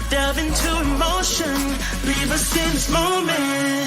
delve into emotion, leave us in this moment.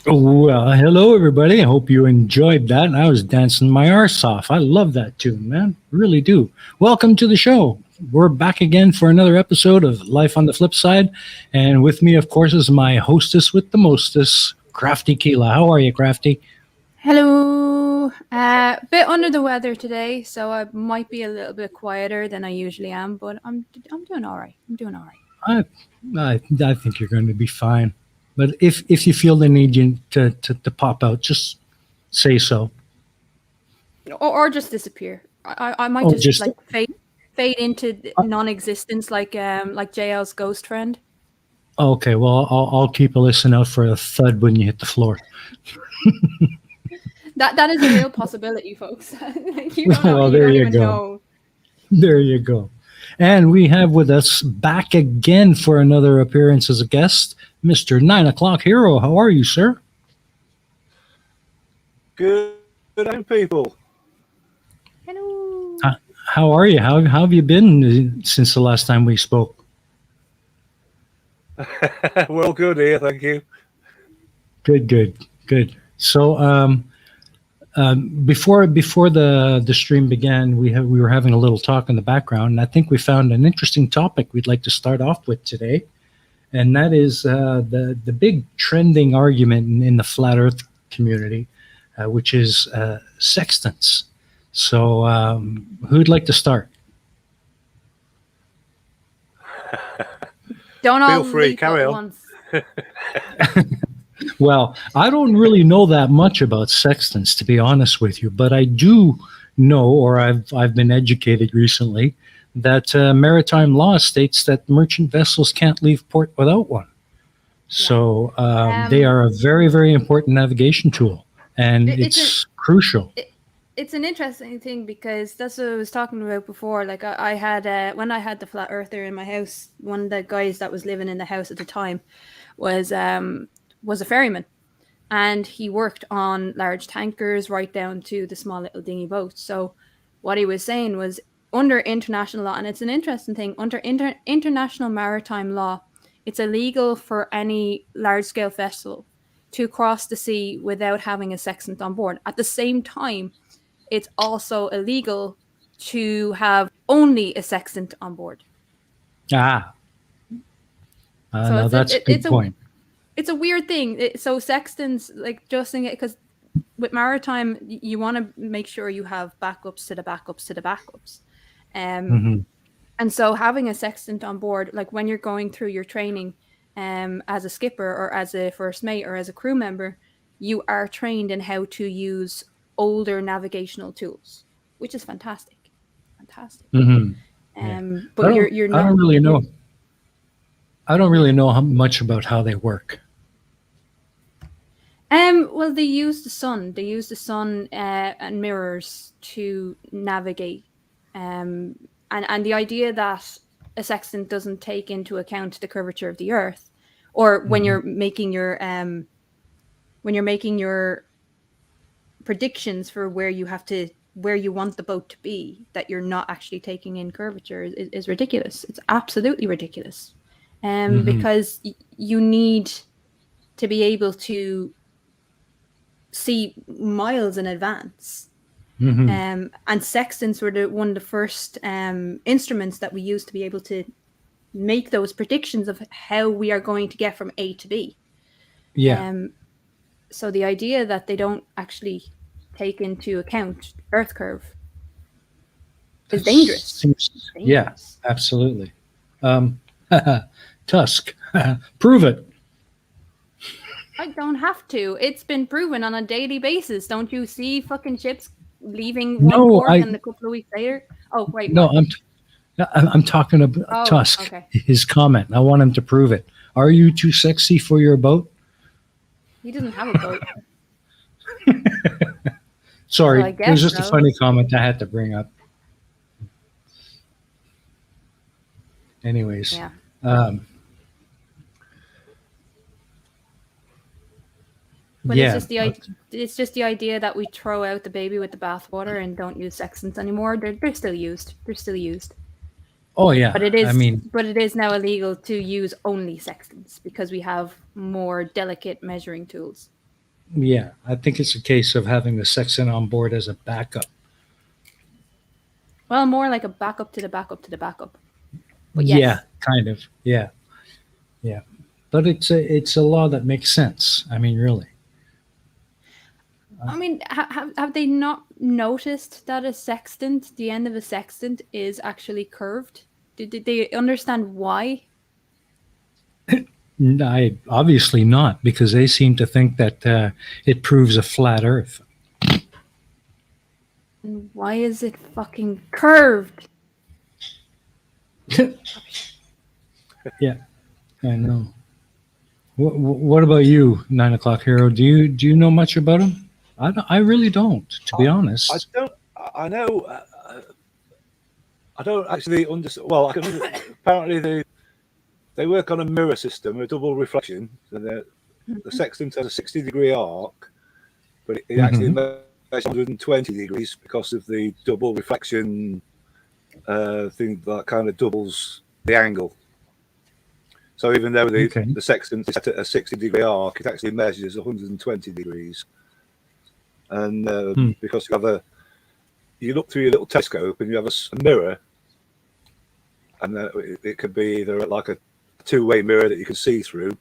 Well, hello everybody. I hope you enjoyed that. I was dancing my arse off. I love that tune, man. Really do. Welcome to the show. We're back again for another episode of Life on the Flipside. And with me, of course, is my hostess with the mostest, Crafty Keela. How are you, Crafty? Hello. Bit under the weather today, so I might be a little bit quieter than I usually am, but I'm doing all right. I think you're going to be fine. But if you feel the need to pop out, just say so. Or just disappear. I might just like fade into non-existence like JL's ghost friend. Okay, well I'll keep a listen out for a thud when you hit the floor. That is a real possibility, folks. You don't know, well, there you go. Know. There you go. And we have with us back again for another appearance as a guest, Mr. 9 O'Clock Hero. How are you, sir? Good evening, people. Hello. How are you? How have you been since the last time we spoke? Well, good here, thank you. Good. So, before the stream began, we were having a little talk in the background, and I think we found an interesting topic we'd like to start off with today, and that is the big trending argument in the flat Earth community, which is sextants. So, who'd like to start? Don't all feel free, carry on. Well, I don't really know that much about sextants, to be honest with you, but I do know, or I've been educated recently, that maritime law states that merchant vessels can't leave port without one. So they are a very, very important navigation tool, and it's crucial. It's an interesting thing because that's what I was talking about before. Like I had when I had the flat earther in my house, one of the guys that was living in the house at the time was a ferryman, and he worked on large tankers right down to the small little dinghy boats. So what he was saying was, under international law, and it's an interesting thing, under international maritime law, it's illegal for any large scale vessel to cross the sea without having a sextant on board. At the same time, it's also illegal to have only a sextant on board. So no, that's a good point. It's a weird thing. So sextants, like, just in it, because with maritime, you want to make sure you have backups to the backups to the backups. And so having a sextant on board, like when you're going through your training as a skipper or as a first mate or as a crew member, you are trained in how to use older navigational tools, which is fantastic. But you're not. I don't really know. I don't really know much about how they work. Well, they use the sun. They use the sun and mirrors to navigate. And the idea that a sextant doesn't take into account the curvature of the Earth, or when you're making your predictions for where you want the boat to be, that you're not actually taking in curvature is ridiculous. It's absolutely ridiculous. Because you need to be able to see miles in advance. And sextants were one of the first instruments that we used to be able to make those predictions of how we are going to get from A to B. So the idea that they don't actually take into account Earth curve is dangerous. Yeah, absolutely. Tusk, prove it. I don't have to. It's been proven on a daily basis. Don't you see fucking ships leaving one port and a couple of weeks later? Oh, wait. No, I'm talking about Tusk. Okay. His comment. I want him to prove it. Are you too sexy for your boat? He doesn't have a boat. Sorry, well, it was just a funny comment I had to bring up. Anyways. Yeah. But it's just the idea that we throw out the baby with the bathwater and don't use sextants anymore. They're still used. They're still used. Oh yeah. But it is now illegal to use only sextants because we have more delicate measuring tools. Yeah, I think it's a case of having the sextant on board as a backup. Well, more like a backup to the backup to the backup. But yes. Yeah, kind of. Yeah. But it's a law that makes sense. I mean, really. I mean, have they not noticed that a sextant, the end of a sextant, is actually curved? Did they understand why? Obviously not, because they seem to think that it proves a flat Earth. And why is it fucking curved? Yeah, I know. What about you, 9 o'clock hero? Do you know much about him? I really don't, to be honest. I don't. I know. I don't actually understand. Well, apparently they work on a mirror system, a double reflection. So the sextant has a 60-degree arc, but it actually measures 120 degrees because of the double reflection thing that kind of doubles the angle. So even though the sextant is set at a 60-degree arc, it actually measures 120 degrees. And because you look through your little telescope and you have a mirror, and it could be either like a two-way mirror that you can see through,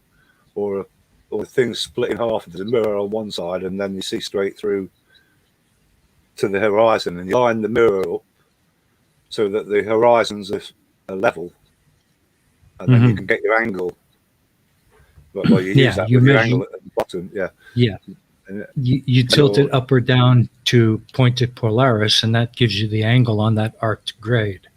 or the thing split in half. There's a mirror on one side, and then you see straight through to the horizon, and you line the mirror up so that the horizons are level, and then you can get your angle. Well, you use that with your angle at the octant, yeah. Yeah. And You tilt it up or down to pointed polaris, and that gives you the angle on that arced grade.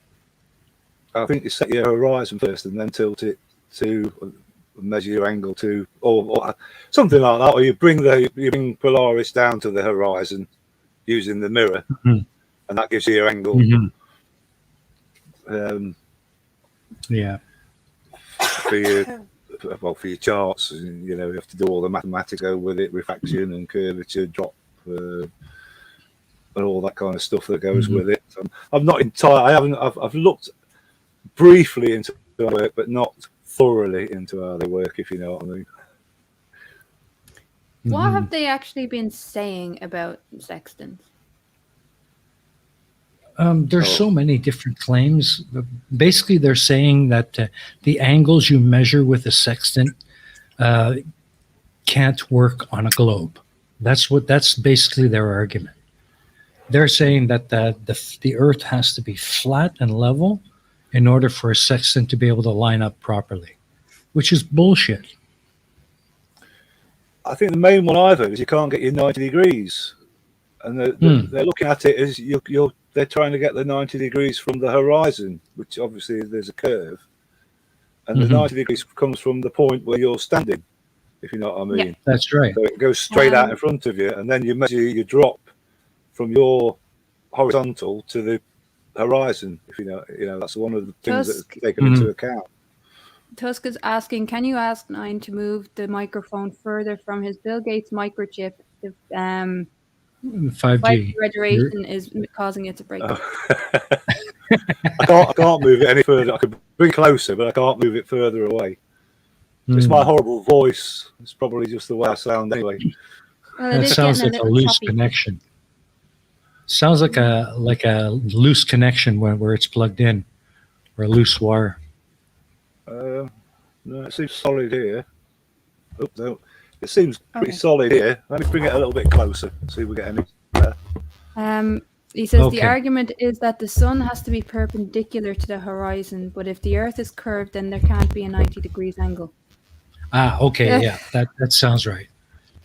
I think you set your horizon first and then tilt it to measure your angle to, or something like that, or you bring Polaris down to the horizon using the mirror, Mhm. and that gives you your angle. Mhm. Um, Yeah. for your charts, you know, you have to do all the mathematics go with it, refraction and curvature, drop, and all that kind of stuff that goes with it. I'm not entirely. I've looked briefly into their work, but not thoroughly into how they work, if you know what I mean. What have they actually been saying about sextants? There's so many different claims. Basically, they're saying that the angles you measure with a sextant can't work on a globe. That's basically their argument. They're saying that the Earth has to be flat and level in order for a sextant to be able to line up properly, which is bullshit. I think the main one I've heard is you can't get your 90 degrees, and they're looking at it as they're trying to get the 90 degrees from the horizon, which obviously there's a curve, and the 90 degrees comes from the point where you're standing, if you know what I mean. Yeah. That's right. So it goes straight out in front of you, and then you measure your drop from your horizontal to the horizon. If you know that's one of the things that's taken into account. Tusk is asking, can you ask Nine to move the microphone further from his Bill Gates microchip? If 5G radiation is causing it to break. I can't move it any further. I could bring it closer, but I can't move it further away. It's my horrible voice. It's probably just the way I sound anyway. Well, That sounds like a loose connection. Sounds like a loose connection where it's plugged in, or a loose wire. No, it seems solid here. Oh, no. It seems pretty solid here. Let me bring it a little bit closer. See if we get any better. He says the argument is that the sun has to be perpendicular to the horizon, but if the Earth is curved, then there can't be a 90 degrees angle. Ah, okay, yeah, that sounds right.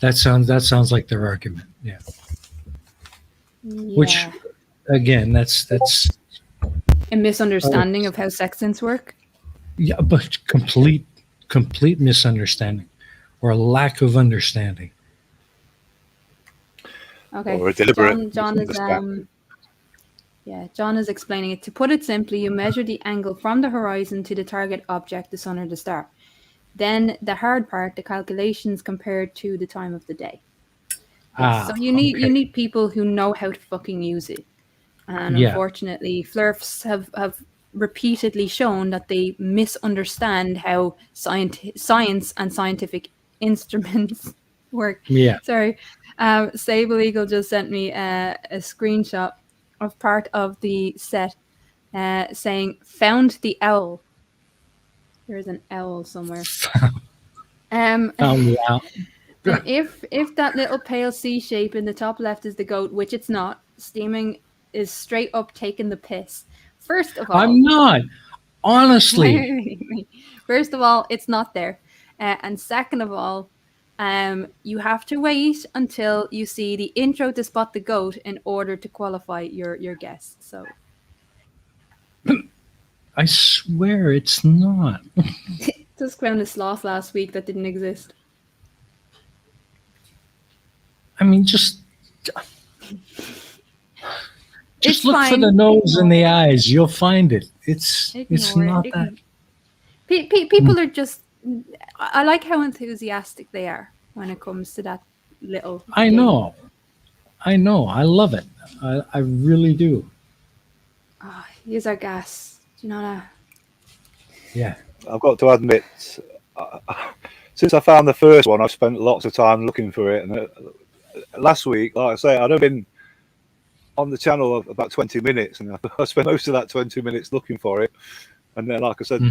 That sounds like their argument. Yeah. Which, again, that's a misunderstanding of how sextants work. Yeah, but complete misunderstanding, or a lack of understanding. Okay. Or a deliberate John is John is explaining it. To put it simply, you measure the angle from the horizon to the target object, the sun or the star. Then the hard part, the calculations compared to the time of the day. So you need people who know how to fucking use it. And unfortunately, flirfs have repeatedly shown that they misunderstand how science and scientific instruments work. Yeah. Sorry. Sable Eagle just sent me a screenshot of part of the set saying, found the owl. There's an owl somewhere. Found the owl. And if that little pale C shape in the top left is the goat, which it's not, Steaming is straight up taking the piss. First of all, I'm not. Honestly. First of all, it's not there. And second of all, you have to wait until you see the intro to Spot the Goat in order to qualify your guess. So I swear it's not. just found a sloth last week that didn't exist. I mean, just look for the nose and the eyes. You'll find it. It's not that. People are just. I like how enthusiastic they are when it comes to that little. I know. I love it. I really do. Oh, use our gas. Do you know that? Yeah. I've got to admit, since I found the first one, I've spent lots of time looking for it. And last week, like I say, I'd have been on the channel of about 20 minutes, and I spent most of that 20 minutes looking for it. And then, like I said,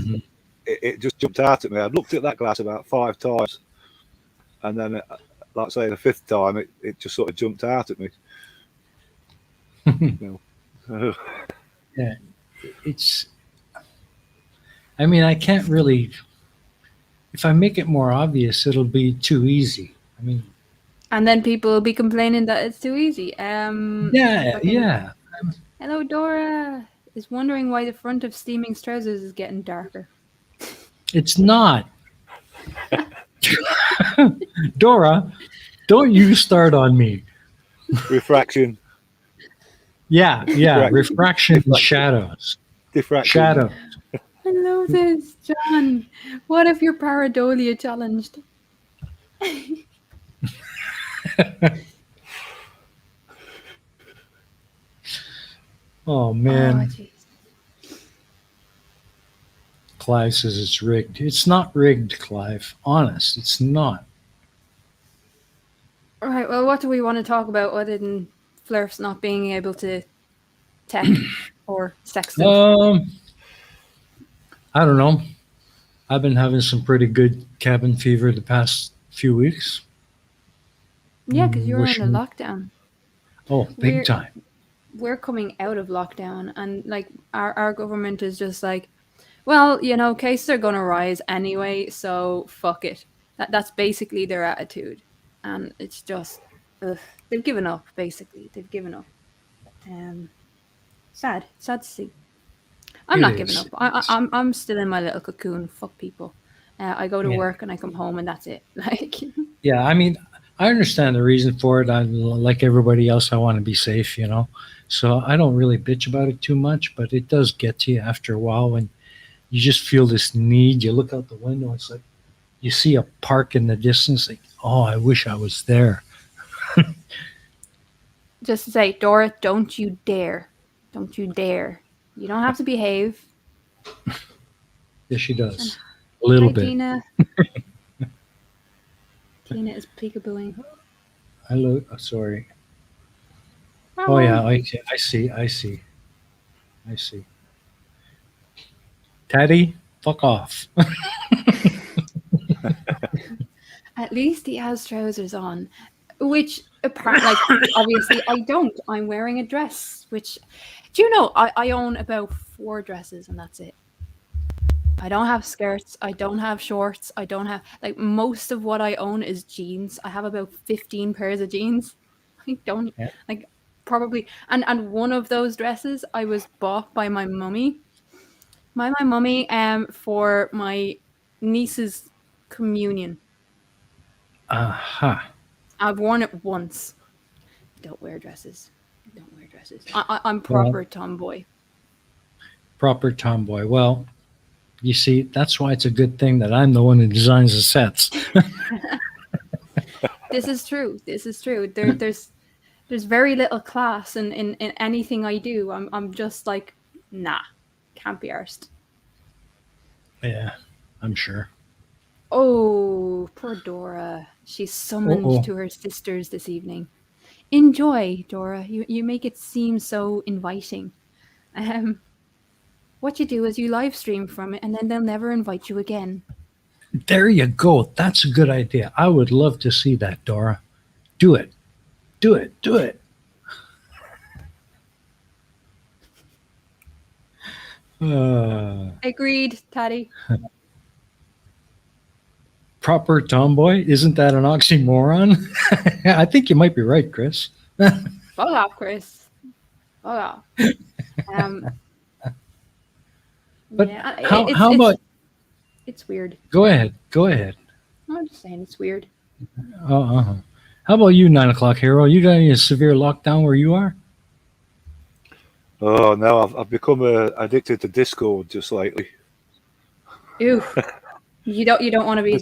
it just jumped out at me. I'd looked at that glass about 5 times, and then, like I say, the 5th time, it just sort of jumped out at me. Yeah, it's. I mean, I can't really. If I make it more obvious, it'll be too easy. I mean, And then people will be complaining that it's too easy. yeah, yeah. Hello, Dora is wondering why the front of Steaming's trousers is getting darker. It's not. Dora, don't you start on me. Refraction. Yeah, refraction and shadows. Diffraction. Shadow. I love this, John. What if you're pareidolia challenged? Oh man. Oh, jeez. Clive says it's rigged. It's not rigged, Clive. Honest, it's not. All right, well, what do we want to talk about other than Flirfs not being able to tech or sextant? I don't know. I've been having some pretty good cabin fever the past few weeks. Yeah, because you were in a wishing- lockdown. Oh, big time. We're coming out of lockdown, and like our government is just like, well, you know, cases are going to rise anyway, so fuck it. That's basically their attitude, and it's just they've given up. Basically, they've given up. Sad to see. I'm It not is. giving up. I'm still in my little cocoon. Fuck people. I go to work and I come home and that's it. Like, Yeah, I mean, I understand the reason for it. I, like everybody else, I want to be safe, you know. So I don't really bitch about it too much, but it does get to you after a while when you just feel this need. You look out the window, it's like you see a park in the distance, like, oh, I wish I was there. just to say, Dora, don't you dare. Don't you dare. You don't have to behave. Yes, she does. A little Hi, bit. Tina. Tina is peekabooing. I look. Sorry. Oh yeah, I see. Teddy, fuck off. At least he has trousers on, which apparently, like, obviously I don't. I'm wearing a dress, which, do you know, I own about 4 dresses and that's it. I don't have skirts. I don't have shorts. I don't have, like, most of what I own is jeans. I have about 15 pairs of jeans. I don't, like, probably, and one of those dresses I was bought by my mummy. My mummy for my niece's communion. Aha. I've worn it once. Don't wear dresses. Don't wear dresses. I'm proper tomboy. Proper tomboy. Well, you see, that's why it's a good thing that I'm the one who designs the sets. This is true. This is true. There's very little class in anything I do. I'm just like, nah, can't be arsed. Yeah, I'm sure. Oh, poor Dora. She's summoned to her sisters this evening. Enjoy, Dora. You make it seem so inviting. What you do is you live stream from it, and then they'll never invite you again. There you go. That's a good idea. I would love to see that, Dora. Do it. Do it. Do it. Agreed, Taddy. Proper tomboy? Isn't that an oxymoron? I think you might be right, Chris. Fuck off, Chris. Fuck off. But yeah, how about... It's weird. Go ahead. Go ahead. I'm just saying it's weird. How about you, 9 o'clock hero? You got any severe lockdown where you are? Oh no, I've become addicted to Discord just lately. Ew. You don't want to be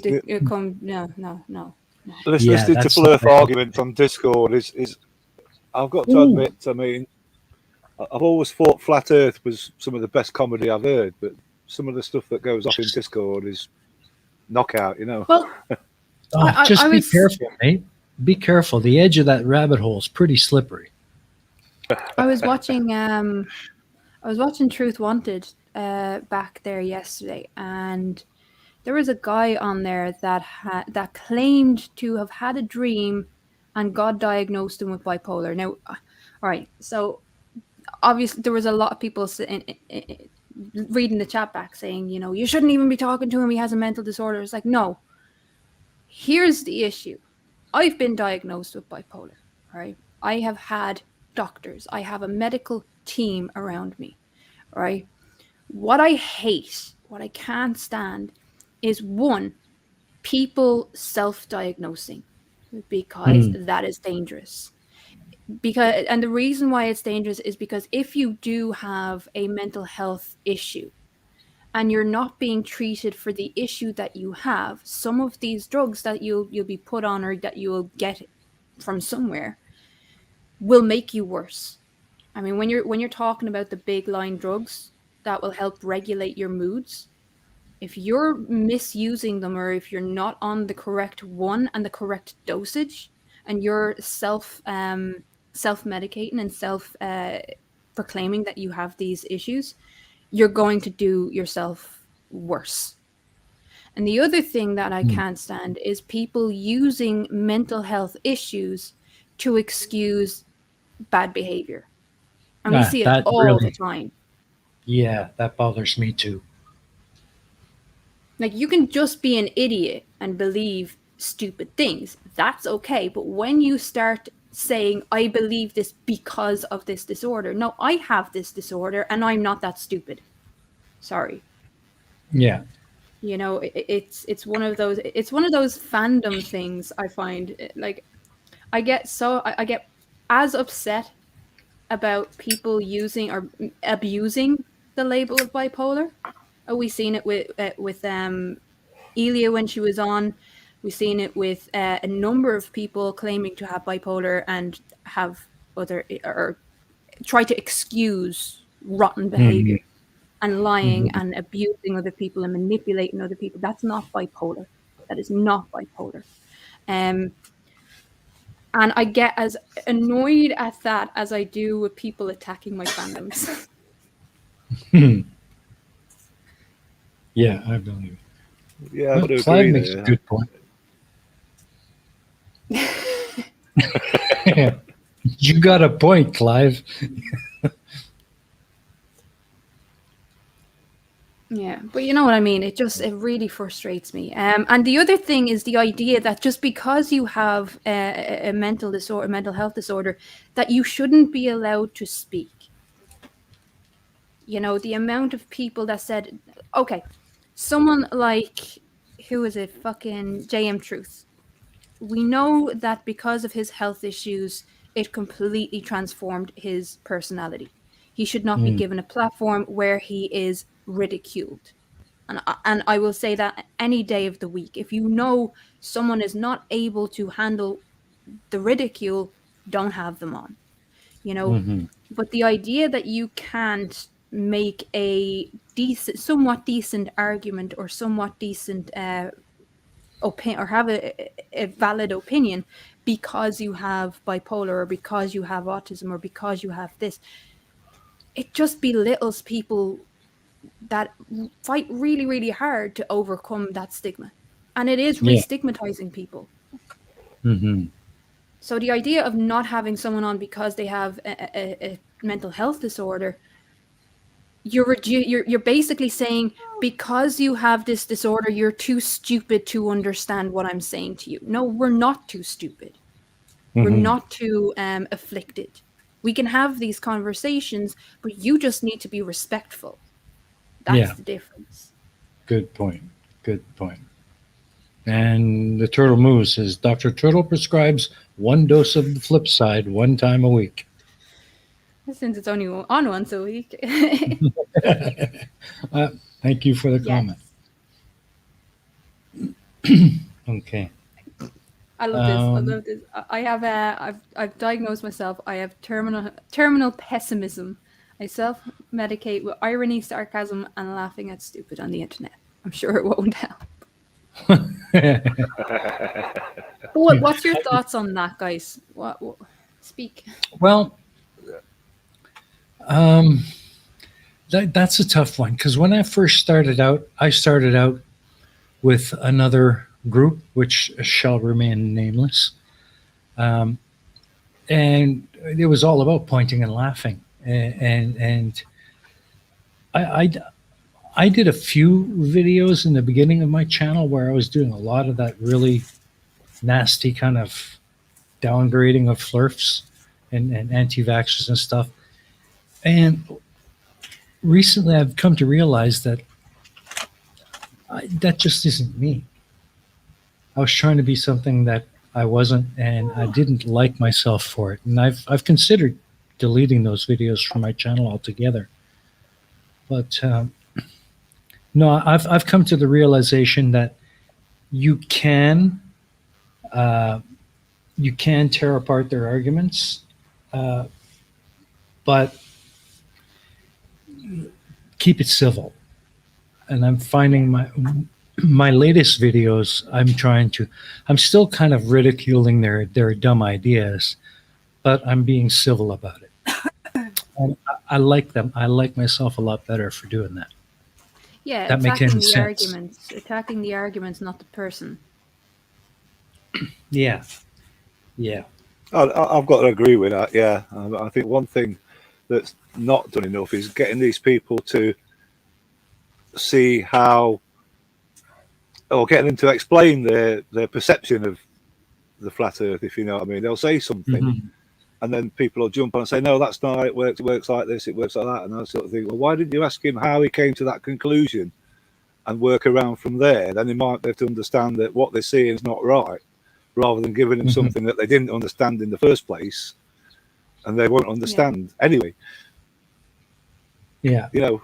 no. Listening to Flurf arguments on Discord is I've got to admit, I mean, I've always thought Flat Earth was some of the best comedy I've heard, but some of the stuff that goes off in Discord is knockout, you know. Well, just be careful, mate. Be careful. The edge of that rabbit hole is pretty slippery. I was watching Truth Wanted back there yesterday, and there was a guy on there that claimed to have had a dream, and God diagnosed him with bipolar. Now, all right, so obviously there was a lot of people reading the chat back saying, you know, you shouldn't even be talking to him. He has a mental disorder. It's like, no. Here's the issue. I've been diagnosed with bipolar, right? I have had doctors. I have a medical team around me, right? What I hate, what I can't stand is one, people self-diagnosing because that is dangerous. Because and the reason why it's dangerous is because if you do have a mental health issue and you're not being treated for the issue that you have, some of these drugs that you'll be put on or that you'll get from somewhere will make you worse. I mean, when you're talking about the big line drugs that will help regulate your moods, if you're misusing them or if you're not on the correct one and the correct dosage and you're self-medicating and self proclaiming that you have these issues, you're going to do yourself worse. And the other thing that I can't stand is people using mental health issues to excuse bad behavior. And we see it That all the really, time. yeah, that bothers me too. Like, you can just be an idiot and believe stupid things. That's okay. But when you start saying, I believe this because of this disorder, no, I have this disorder and I'm not that stupid. Sorry. Yeah. You know, it's one of those fandom things. I find like I get as upset about people using or abusing the label of bipolar. Oh, we seen it with Elia when she was on. We've seen it with a number of people claiming to have bipolar and have other or try to excuse rotten behavior and lying and abusing other people and manipulating other people. That's not bipolar. That is not bipolar. And I get as annoyed at that as I do with people attacking my fandoms. Yeah, I believe it. Yeah, I've Well, got to Clive agree makes a there. good point. You got a point, Clive. Yeah, but you know what I mean? It really frustrates me. And the other thing is the idea that just because you have a mental disorder, mental health disorder, that you shouldn't be allowed to speak. You know, the amount of people that said, okay, someone like, who is it? Fucking JM Truth. We know that because of his health issues, it completely transformed his personality. He should not be given a platform where he is ridiculed. And I will say that any day of the week. If you know someone is not able to handle the ridicule, don't have them on. You know, but the idea that you can't make a somewhat decent argument or somewhat decent opinion or have a valid opinion because you have bipolar or because you have autism or because you have this, it just belittles people that fight really, really hard to overcome that stigma. And it is Yeah. re-stigmatizing people. So the idea of not having someone on because they have a mental health disorder, you're basically saying because you have this disorder, you're too stupid to understand what I'm saying to you. No, we're not too stupid. We're not too afflicted. We can have these conversations, but you just need to be respectful. That's Yeah. the difference. Good point. Good point. And the Turtle Moose says Dr. Turtle prescribes one dose of the Flipside one time a week. Since it's only on once a week. Thank you for the Yes. comment. Okay. I love this. I love this. I have I've diagnosed myself. I have terminal pessimism. I self-medicate with irony, sarcasm, and laughing at stupid on the internet. I'm sure it won't help. What's your thoughts on that, guys? What speak? Well, that's a tough one because when I first started out, I started out with another group, which shall remain nameless. And it was all about pointing and laughing. And I did a few videos in the beginning of my channel where I was doing a lot of that really nasty kind of downgrading of flirfs and anti-vaxxers and stuff. And recently, I've come to realize that that just isn't me. I was trying to be something that I wasn't, and I didn't like myself for it. And I've considered deleting those videos from my channel altogether. But no, I've come to the realization that you can tear apart their arguments, but keep it civil. And I'm finding my latest videos, I'm still kind of ridiculing their dumb ideas, but I'm being civil about it. And I like them. I like myself a lot better for doing that. Yeah, That makes any sense. Attacking the arguments, not the person. Yeah. Yeah. I've got to agree with that. Yeah, I think one thing that's not done enough is getting these people to see how, or getting them to explain their perception of the flat Earth. If you know what I mean, they'll say something, Mm-hmm. and then people will jump on and say, "No, that's not how it works. It works like this. It works like that." And I sort of think, well, why didn't you ask him how he came to that conclusion and work around from there? Then he might be able to understand that what they're seeing is not right, rather than giving them something that they didn't understand in the first place, and they won't understand anyway. Yeah. You know.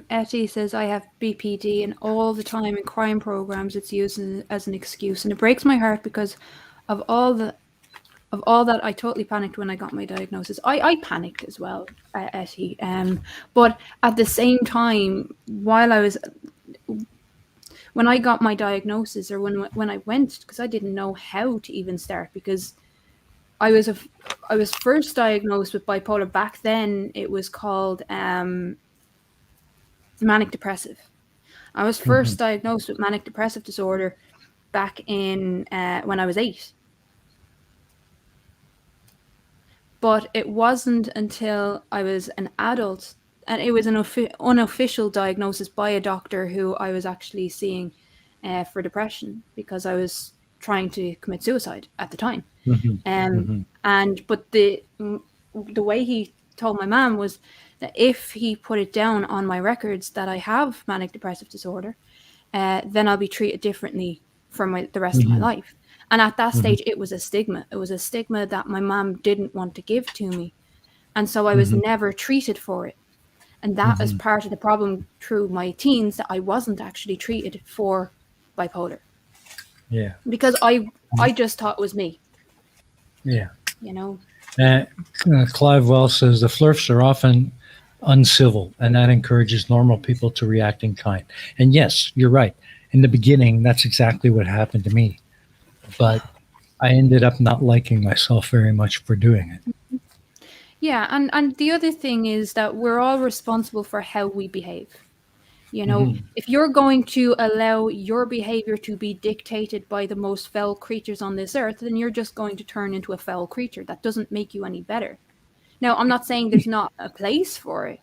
Etty says, I have BPD, and all the time in crime programs it's used as an excuse, and it breaks my heart because of all that. I totally panicked when I got my diagnosis. I panicked as well, Etty. But at the same time, when I got my diagnosis, or when I went, because I didn't know how to even start, because I was first diagnosed with bipolar. Back then, it was called manic depressive. I was first diagnosed with manic depressive disorder back in when I was 8. But it wasn't until I was an adult, and it was an unofficial diagnosis by a doctor who I was actually seeing for depression, because I was trying to commit suicide at the time. But the way he told my mom was that if he put it down on my records that I have manic depressive disorder, then I'll be treated differently for the rest of my life. And at that stage, it was a stigma. It was a stigma that my mom didn't want to give to me. And so I was never treated for it. And that is part of the problem through my teens, that I wasn't actually treated for bipolar. Yeah. Because I just thought it was me. Yeah. You know? Clive Wells says the flirts are often uncivil, and that encourages normal people to react in kind. And yes, you're right. In the beginning, that's exactly what happened to me. But I ended up not liking myself very much for doing it. Yeah, and the other thing is that we're all responsible for how we behave. You know, if you're going to allow your behavior to be dictated by the most foul creatures on this earth, then you're just going to turn into a foul creature. That doesn't make you any better. Now, I'm not saying there's not a place for it.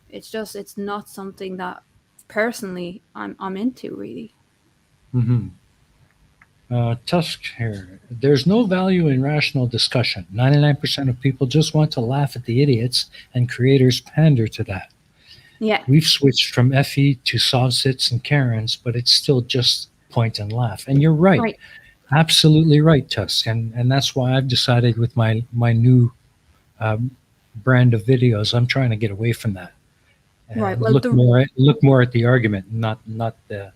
It's just, it's not something that personally I'm into, really. Tusk here. There's no value in rational discussion. 99% of people just want to laugh at the idiots, and creators pander to that. Yeah. We've switched from FE to Sovsits and Karens, but it's still just point and laugh. And you're right. Absolutely right, Tusk. And that's why I've decided with my new brand of videos, I'm trying to get away from that. And right. Well, look more at the argument, not the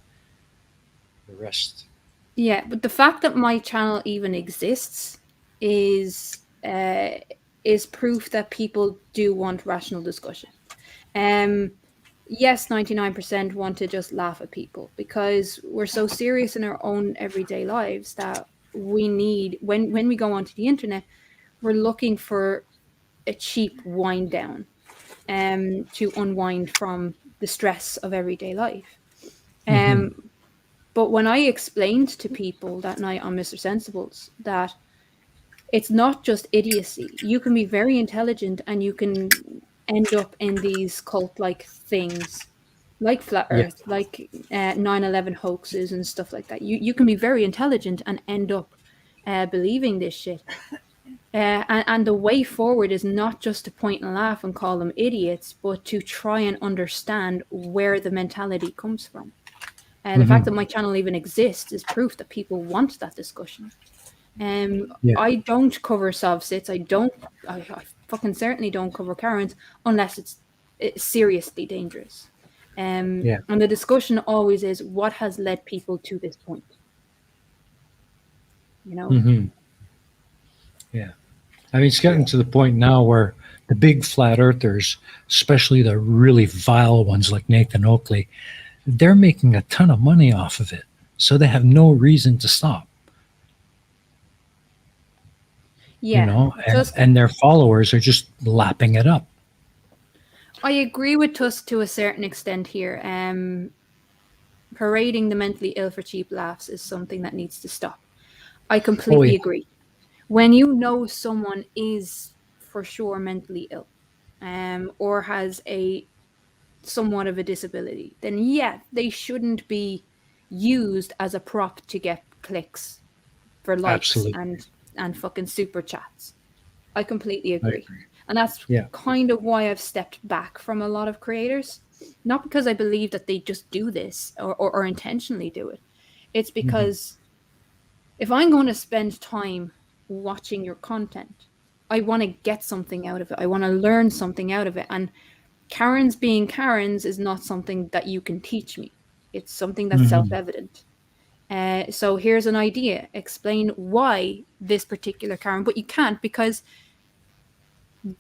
rest. Yeah, but the fact that my channel even exists is proof that people do want rational discussion. Yes, 99% want to just laugh at people, because we're so serious in our own everyday lives that we need, when we go onto the internet, we're looking for a cheap wind down to unwind from the stress of everyday life. But when I explained to people that night on Mr. Sensibles that it's not just idiocy, you can be very intelligent and you can end up in these cult-like things, like flat Yeah. Earth, like 9/11 hoaxes and stuff like that. You can be very intelligent and end up believing this shit. And the way forward is not just to point and laugh and call them idiots, but to try and understand where the mentality comes from. The fact that my channel even exists is proof that people want that discussion. Yeah. I don't cover sovsits. I fucking certainly don't cover Karens unless it's seriously dangerous. Yeah. And the discussion always is what has led people to this point. You know? Yeah. I mean, it's getting to the point now where the big flat earthers, especially the really vile ones like Nathan Oakley, they're making a ton of money off of it. So they have no reason to stop. Yeah. You know, and their followers are just lapping it up. I agree with Tusk to a certain extent here. Parading the mentally ill for cheap laughs is something that needs to stop. I completely agree. When you know someone is for sure mentally ill, or has a somewhat of a disability, then yeah, they shouldn't be used as a prop to get clicks for likes and fucking super chats. I completely agree. And that's kind of why I've stepped back from a lot of creators. Not because I believe that they just do this or intentionally do it. It's because if I'm going to spend time watching your content, I want to get something out of it. I want to learn something out of it. And Karens being Karens is not something that you can teach me. It's something that's self-evident. So here's an idea. Explain why this particular Karen, but you can't because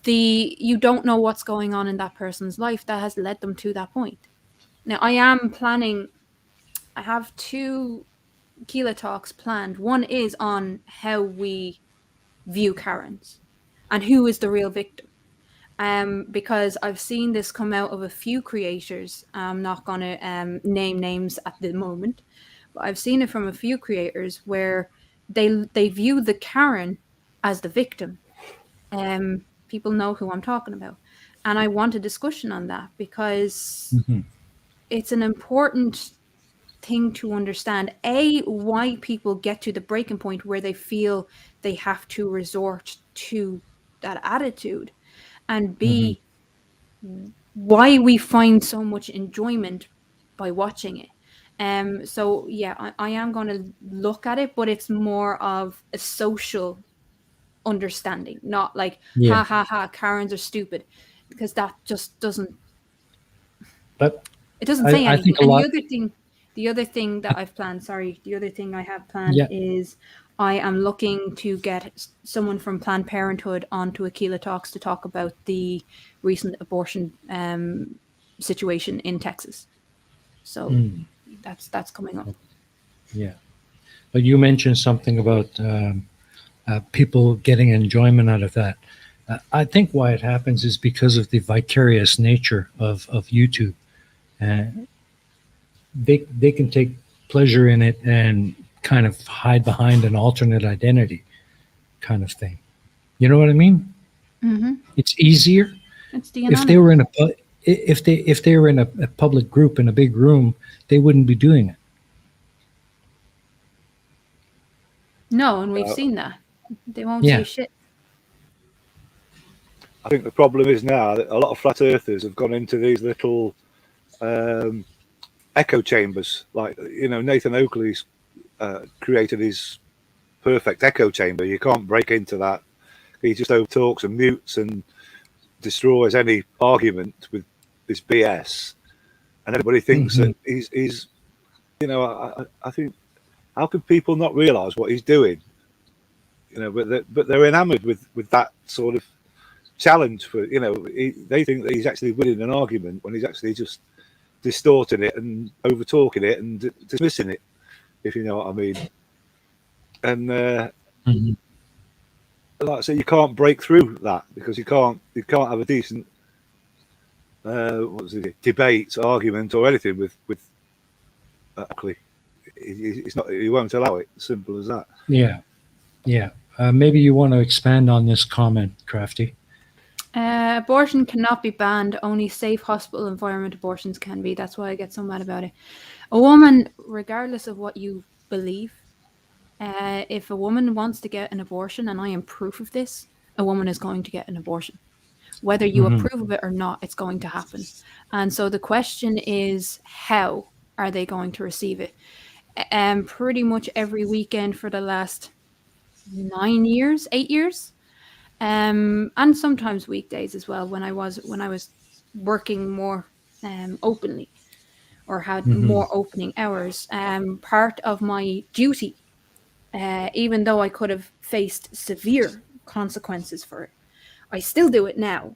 you don't know what's going on in that person's life that has led them to that point. Now, I have 2 Keela talks planned. One is on how we view Karens and who is the real victim. Because I've seen this come out of a few creators. I'm not going to name names at the moment, but I've seen it from a few creators where they view the Karen as the victim. People know who I'm talking about. And I want a discussion on that because it's an important thing to understand. A, why people get to the breaking point where they feel they have to resort to that attitude. And B, why we find so much enjoyment by watching it. So yeah, I am going to look at it, but it's more of a social understanding, not like ha ha ha, Karens are stupid, because that just doesn't. But it doesn't say I anything. think The other thing that I've planned. Sorry, the other thing I have planned is I am looking to get someone from Planned Parenthood onto Aquila Talks to talk about the recent abortion situation in Texas. So that's coming up. Yeah, but you mentioned something about people getting enjoyment out of that. I think why it happens is because of the vicarious nature of YouTube. They can take pleasure in it and kind of hide behind an alternate identity kind of thing. You know what I mean? It's easier. It's the If they were in a public group in a big room, they wouldn't be doing it. No, and we've seen that. They won't say shit. I think the problem is now that a lot of flat earthers have gone into these little echo chambers. Like, you know, Nathan Oakley's created his perfect echo chamber. You can't break into that. He just over talks and mutes and destroys any argument with this BS. And everybody thinks that he's you know, I think, how can people not realise what he's doing? You know, but they're enamored with that sort of challenge for, you know, they think that he's actually winning an argument when he's actually just distorting it and over talking it and dismissing it, if you know what I mean. And like I say, you can't break through that because you can't have a decent debate, argument, or anything with Oakley. It's not. He won't allow it. Simple as that. Yeah. Maybe you want to expand on this comment, Crafty. Abortion cannot be banned. Only safe hospital environment abortions can be. That's why I get so mad about it. A woman, regardless of what you believe, if a woman wants to get an abortion, and I am proof of this, a woman is going to get an abortion. Whether you approve of it or not, it's going to happen. And so the question is, how are they going to receive it? Pretty much every weekend for the last 9 years, 8 years, and sometimes weekdays as well. When I was working more openly, or had more opening hours, part of my duty, even though I could have faced severe consequences for it, I still do it now,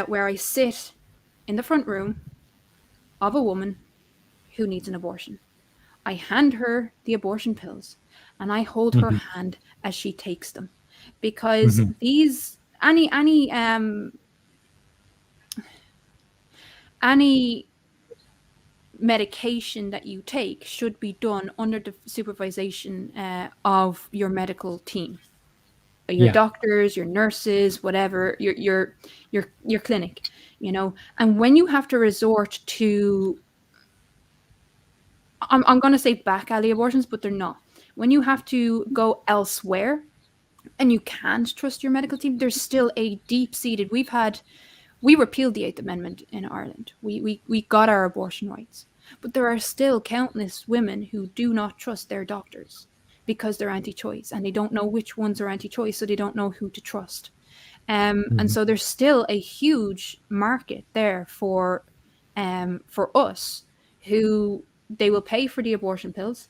where I sit in the front room of a woman who needs an abortion. I hand her the abortion pills and I hold her hand as she takes them, because these any medication that you take should be done under the supervision of your medical team, your doctors, your nurses, whatever, your clinic, And when you have to resort to, I'm going to say back alley abortions, but they're not. When you have to go elsewhere and you can't trust your medical team, there's still a deep-seated. We repealed the 8th Amendment in Ireland. We got our abortion rights, but there are still countless women who do not trust their doctors because they're anti-choice, and they don't know which ones are anti-choice, so they don't know who to trust. And so there's still a huge market there for us, who they will pay for the abortion pills.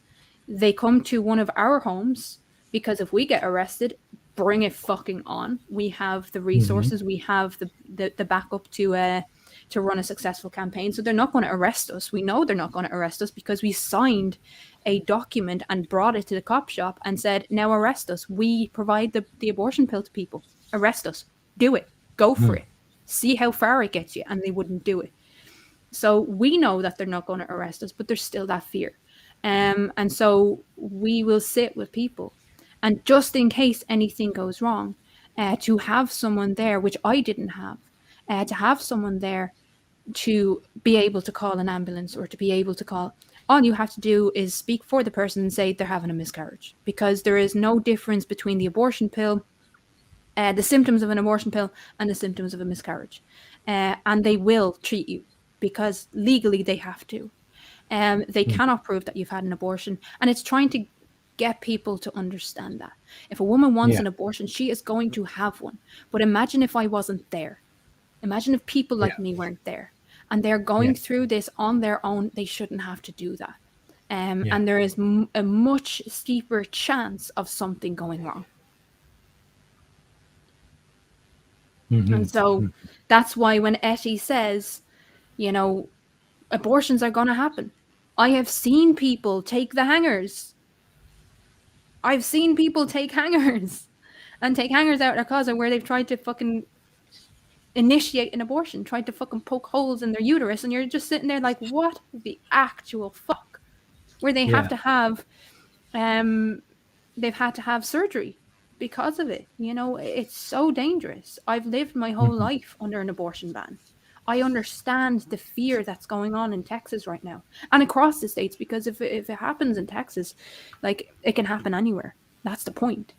They come to one of our homes because if we get arrested, bring it fucking on. We have the resources, we have the backup to run a successful campaign. So they're not going to arrest us. We know they're not going to arrest us because we signed a document and brought it to the cop shop and said, now arrest us. We provide the abortion pill to people. Arrest us. Do it. Go for it. See how far it gets you. And they wouldn't do it. So we know that they're not going to arrest us, but there's still that fear. And so we will sit with people. And just in case anything goes wrong, to have someone there, which I didn't have, to have someone there to be able to call an ambulance, or to be able to call, all you have to do is speak for the person and say they're having a miscarriage, because there is no difference between the abortion pill, the symptoms of an abortion pill, and the symptoms of a miscarriage. And they will treat you because legally they have to. They cannot prove that you've had an abortion. And it's trying to get people to understand that. If a woman wants an abortion, she is going to have one. But imagine if I wasn't there. Imagine if people like me weren't there. And they're going through this on their own. They shouldn't have to do that. And there is a much steeper chance of something going wrong. And so that's why when Etty says, abortions are going to happen. I have seen people take the hangers. I've seen people take hangers and take hangers out of their closet where they've tried to fucking initiate an abortion, tried to fucking poke holes in their uterus, and you're just sitting there like, what the actual fuck? Where they have to have, they've had to have surgery because of it. It's so dangerous. I've lived my whole life under an abortion ban. I understand the fear that's going on in Texas right now and across the states, because if it happens in Texas, like, it can happen anywhere. That's the point.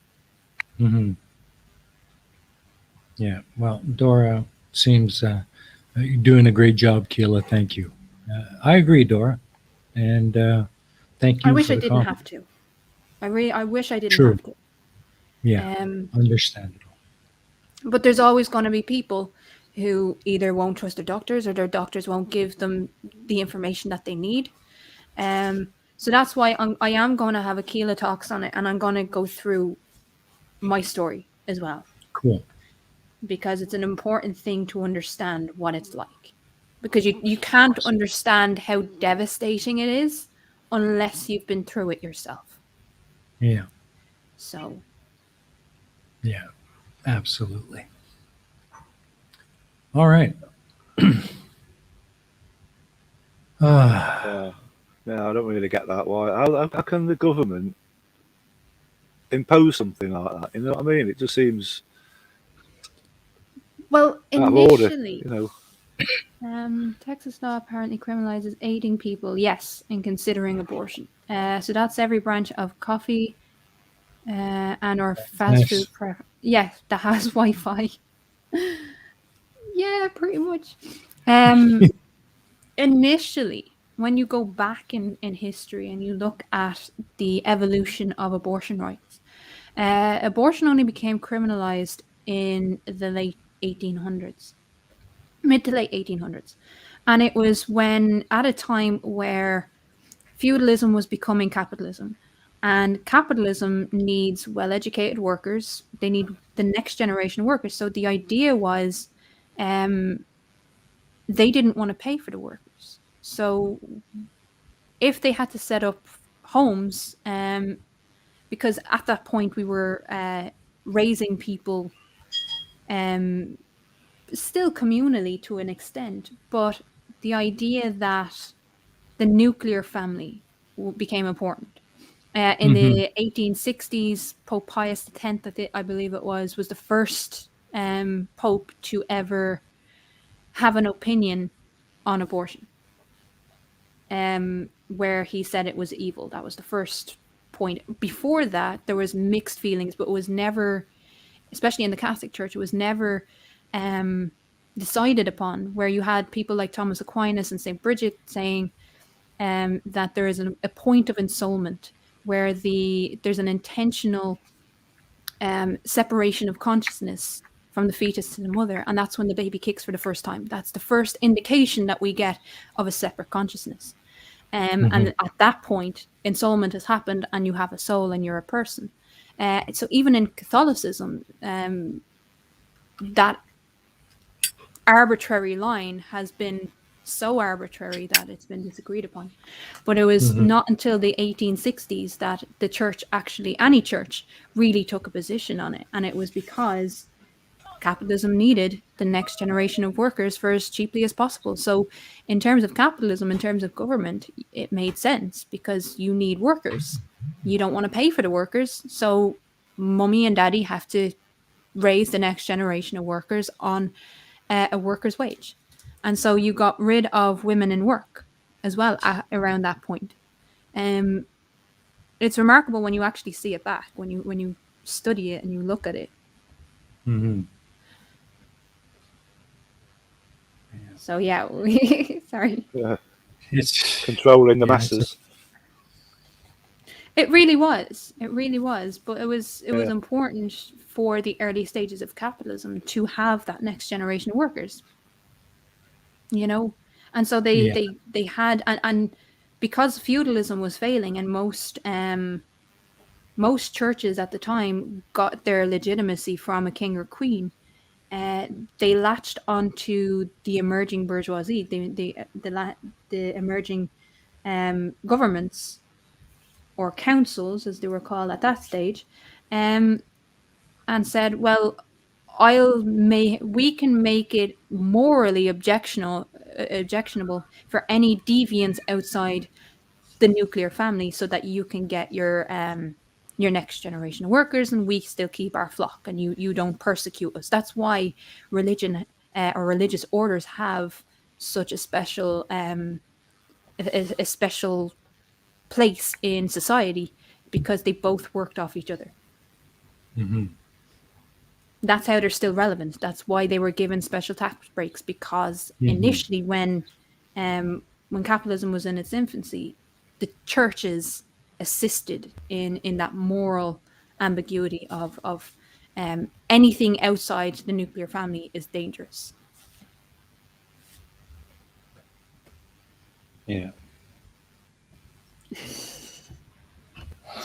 Yeah. Well, Dora seems you're doing a great job, Keela. Thank you. I agree, Dora. And thank you. I wish I didn't have to. I wish I didn't have to. Yeah. Understandable. But there's always going to be people who either won't trust their doctors, or their doctors won't give them the information that they need. So that's why I am going to have a Keela Talks on it, and I'm going to go through my story as well. Cool. Because it's an important thing to understand what it's like. Because you can't understand how devastating it is unless you've been through it yourself. Yeah. So. Yeah, absolutely. All right. No, I don't really get that. Why? How can the government impose something like that? You know what I mean? It just seems. Well, out of order, initially, you know. Texas law apparently criminalizes aiding people, yes, in considering abortion. So that's every branch of coffee and or fast food. Nice. Yeah, that has Wi-Fi. Yeah, pretty much. Um, initially, when you go back in history and you look at the evolution of abortion rights, abortion only became criminalized in the late 1800s, mid to late 1800s. And it was when, at a time where feudalism was becoming capitalism, and capitalism needs well-educated workers. They need the next generation of workers. So the idea was, um, they didn't want to pay for the workers. So if they had to set up homes, because at that point we were raising people, um, still communally to an extent, but the idea that the nuclear family became important. In Mm-hmm. the 1860s, Pope Pius X, I believe it was the first pope to ever have an opinion on abortion, where he said it was evil. That was the first point. Before that, there was mixed feelings, but it was never, especially in the Catholic Church, it was never decided upon, where you had people like Thomas Aquinas and St. Bridget saying that there is a point of ensoulment where there's an intentional separation of consciousness from the fetus to the mother, and that's when the baby kicks for the first time. That's the first indication that we get of a separate consciousness. And at that point, ensoulment has happened, and you have a soul, and you're a person. So even in Catholicism, that arbitrary line has been so arbitrary that it's been disagreed upon. But it was not until the 1860s that the church actually, any church, really took a position on it. And it was because capitalism needed the next generation of workers for as cheaply as possible. So in terms of capitalism, in terms of government, it made sense because you need workers. You don't want to pay for the workers. So mummy and daddy have to raise the next generation of workers on a worker's wage. And so you got rid of women in work as well around that point. It's remarkable when you actually see it back, when you study it and you look at it. Mm-hmm. So yeah, sorry. It's Controlling the Yeah, it's a- masses. It really was. It really was. But it was Yeah. important for the early stages of capitalism to have that next generation of workers. You know? And so they had and because feudalism was failing and most churches at the time got their legitimacy from a king or queen, they latched onto the emerging bourgeoisie, the emerging governments or councils, as they were called at that stage, and said, "Well, we can make it morally objectionable for any deviance outside the nuclear family, so that you can get your next generation of workers, and we still keep our flock, and you don't persecute us." That's why religion or religious orders have such a special a special place in society, because they both worked off each other. That's how they're still relevant. That's why they were given special tax breaks, because initially when capitalism was in its infancy, the churches assisted in that moral ambiguity of anything outside the nuclear family is dangerous. yeah.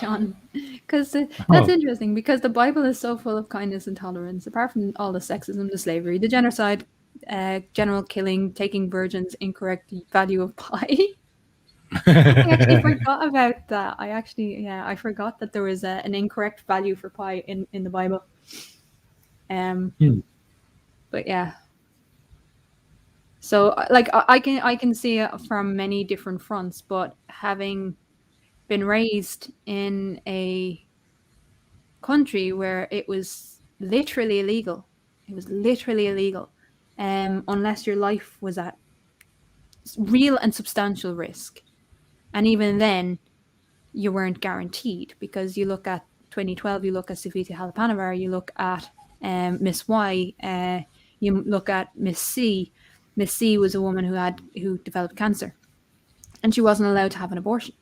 John, because that's Oh. interesting, because the Bible is so full of kindness and tolerance, apart from all the sexism, the slavery, the genocide, general killing, taking virgins, incorrect value of pie. I actually forgot about that. I forgot that there was an incorrect value for pie in the Bible. But yeah. So like I can see it from many different fronts, but having been raised in a country where it was literally illegal It was literally illegal, unless your life was at real and substantial risk. And even then, you weren't guaranteed, because you look at 2012, you look at Savita Halappanavar, you look at Miss Y, you look at Miss C. Miss C was a woman who developed cancer, and she wasn't allowed to have an abortion.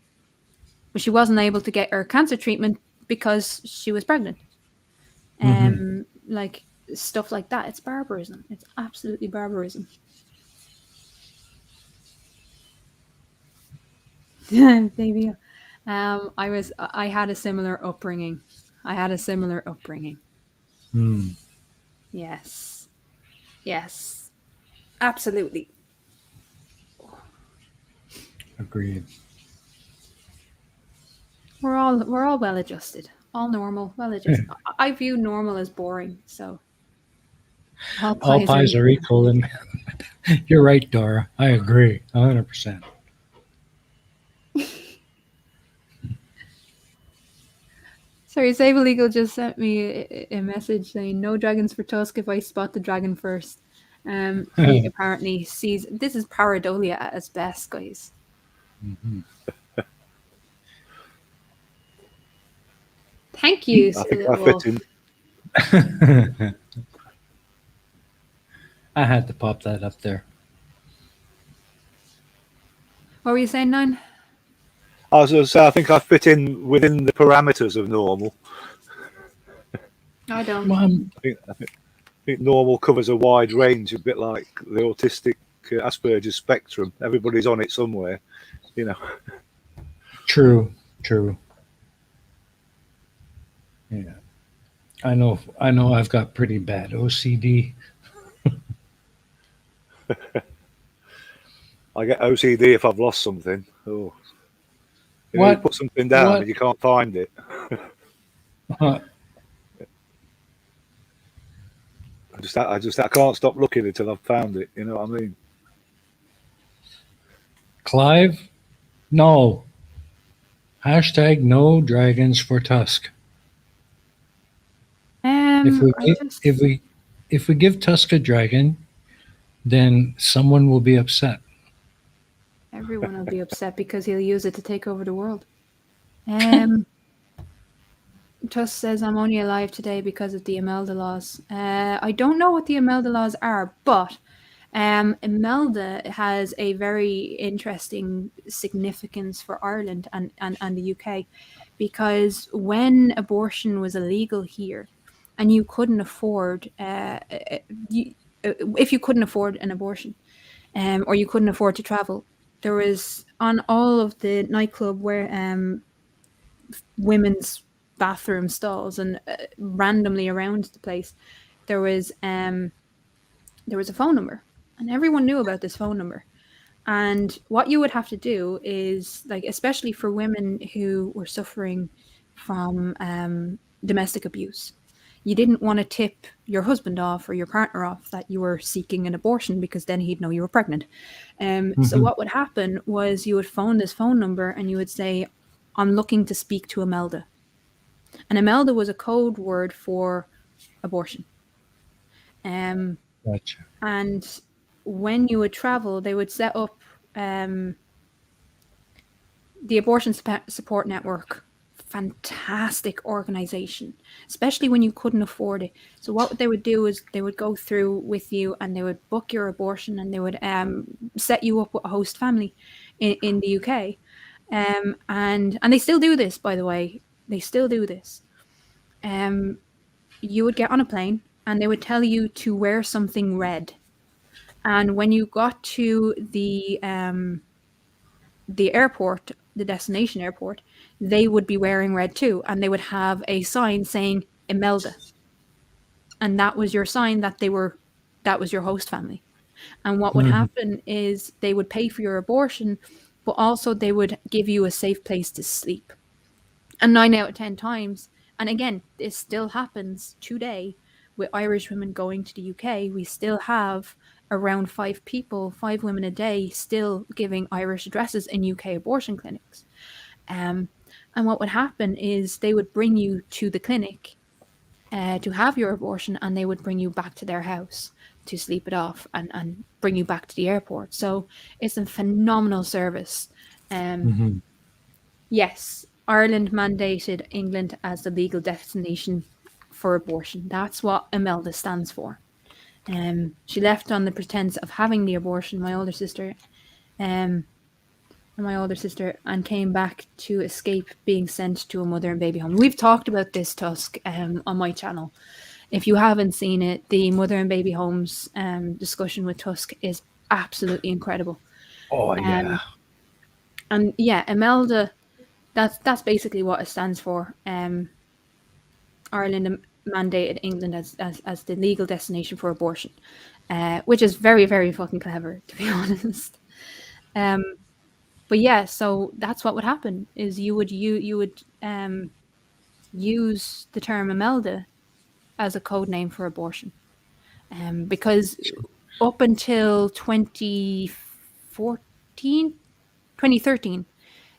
But she wasn't able to get her cancer treatment because she was pregnant. Like stuff like that. It's barbarism. It's absolutely barbarism. Baby, I had a similar upbringing. Yes, yes, absolutely. Agreed. We're all well adjusted, all normal, well adjusted. I view normal as boring, so All pies are equal, and you're right, Dora. I agree, 100%. Sorry, Sable Eagle just sent me a message saying no dragons for Tusk if I spot the dragon first. He apparently sees this is pareidolia at its best, guys. Thank you, I think Silver I Wolf. fit in. I had to pop that up there. What were you saying, Nine? I was going to say, I think I fit in within the parameters of normal. I don't. Well, I think normal covers a wide range, a bit like the autistic Asperger's spectrum. Everybody's on it somewhere, you know. true. Yeah, I know. I've got pretty bad OCD. I get OCD if I've lost something. Oh, you know, you put something down and you can't find it. I can't stop looking until I've found it. You know what I mean? Clive, no. Hashtag no dragons for Tusk. If we give Tusk a dragon, then someone will be upset. Everyone will be upset because he'll use it to take over the world. Tusk says, I'm only alive today because of the Imelda laws. I don't know what the Imelda laws are, but Imelda has a very interesting significance for Ireland and the UK, because when abortion was illegal here and you couldn't afford, if you couldn't afford an abortion or you couldn't afford to travel, there was on all of the nightclub where women's bathroom stalls and randomly around the place, there was a phone number, and everyone knew about this phone number. And what you would have to do is, like, especially for women who were suffering from domestic abuse, you didn't want to tip your husband off or your partner off that you were seeking an abortion, because then he'd know you were pregnant. So what would happen was you would phone this phone number and you would say, I'm looking to speak to Imelda. And Imelda was a code word for abortion. Gotcha. And when you would travel, they would set up the Abortion Support Network. Fantastic organization, especially when you couldn't afford it. So what they would do is they would go through with you and they would book your abortion, and they would set you up with a host family in the UK. And they still do this, by the way. They still do this. You would get on a plane and they would tell you to wear something red. And when you got to the airport, the destination airport, they would be wearing red too. And they would have a sign saying Imelda. And that was your sign that that was your host family. And what would happen is they would pay for your abortion, but also they would give you a safe place to sleep. And 9 out of 10 times, and again, this still happens today with Irish women going to the UK. We still have around 5 women a day still giving Irish addresses in UK abortion clinics. And what would happen is they would bring you to the clinic to have your abortion, and they would bring you back to their house to sleep it off and bring you back to the airport. So it's a phenomenal service. Hmm. Yes, Ireland mandated England as the legal destination for abortion. That's what Imelda stands for. She left on the pretense of having the abortion, um, my older sister, and came back to escape being sent to a mother and baby home. We've talked about this, Tusk, on my channel. If you haven't seen it, the mother and baby homes discussion with Tusk is absolutely incredible. Oh Um, yeah. and yeah, Imelda, that's basically what it stands for. Ireland mandated England as the legal destination for abortion, which is very, very fucking clever, to be honest. Um, but yeah, so that's what would happen is you would use the term Imelda as a code name for abortion, because up until 2013,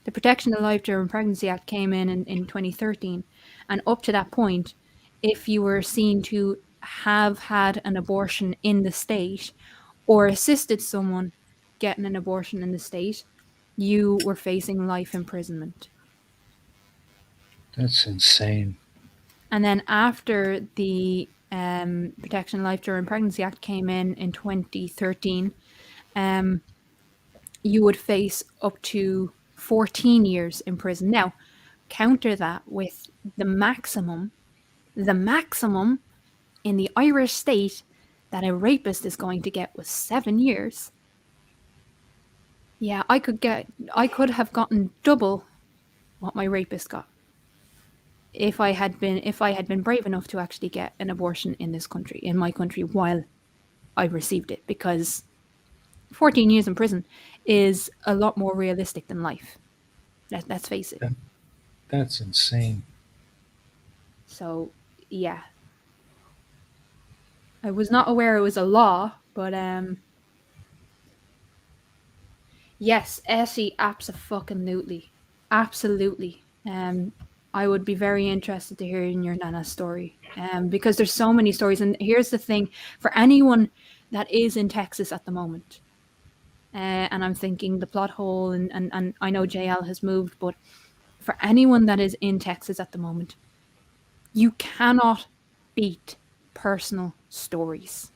the Protection of Life During Pregnancy Act came in 2013, and up to that point, if you were seen to have had an abortion in the state or assisted someone getting an abortion in the state, you were facing life imprisonment. That's insane. And then after the Protection of Life During Pregnancy Act came in 2013, you would face up to 14 years in prison. Now, counter that with the maximum in the Irish state that a rapist is going to get was 7 years. Yeah, I could have gotten double what my rapist got if I had been brave enough to actually get an abortion in this country, in my country, while I received it, because 14 years in prison is a lot more realistic than life. Let's face it. That's insane. So, yeah. I was not aware it was a law, but yes, Essie, absolutely. Absolutely. I would be very interested to hear in your Nana's story. Because there's so many stories, and here's the thing, for anyone that is in Texas at the moment, and I'm thinking the plot hole, and I know JL has moved, but for anyone that is in Texas at the moment, you cannot beat personal stories.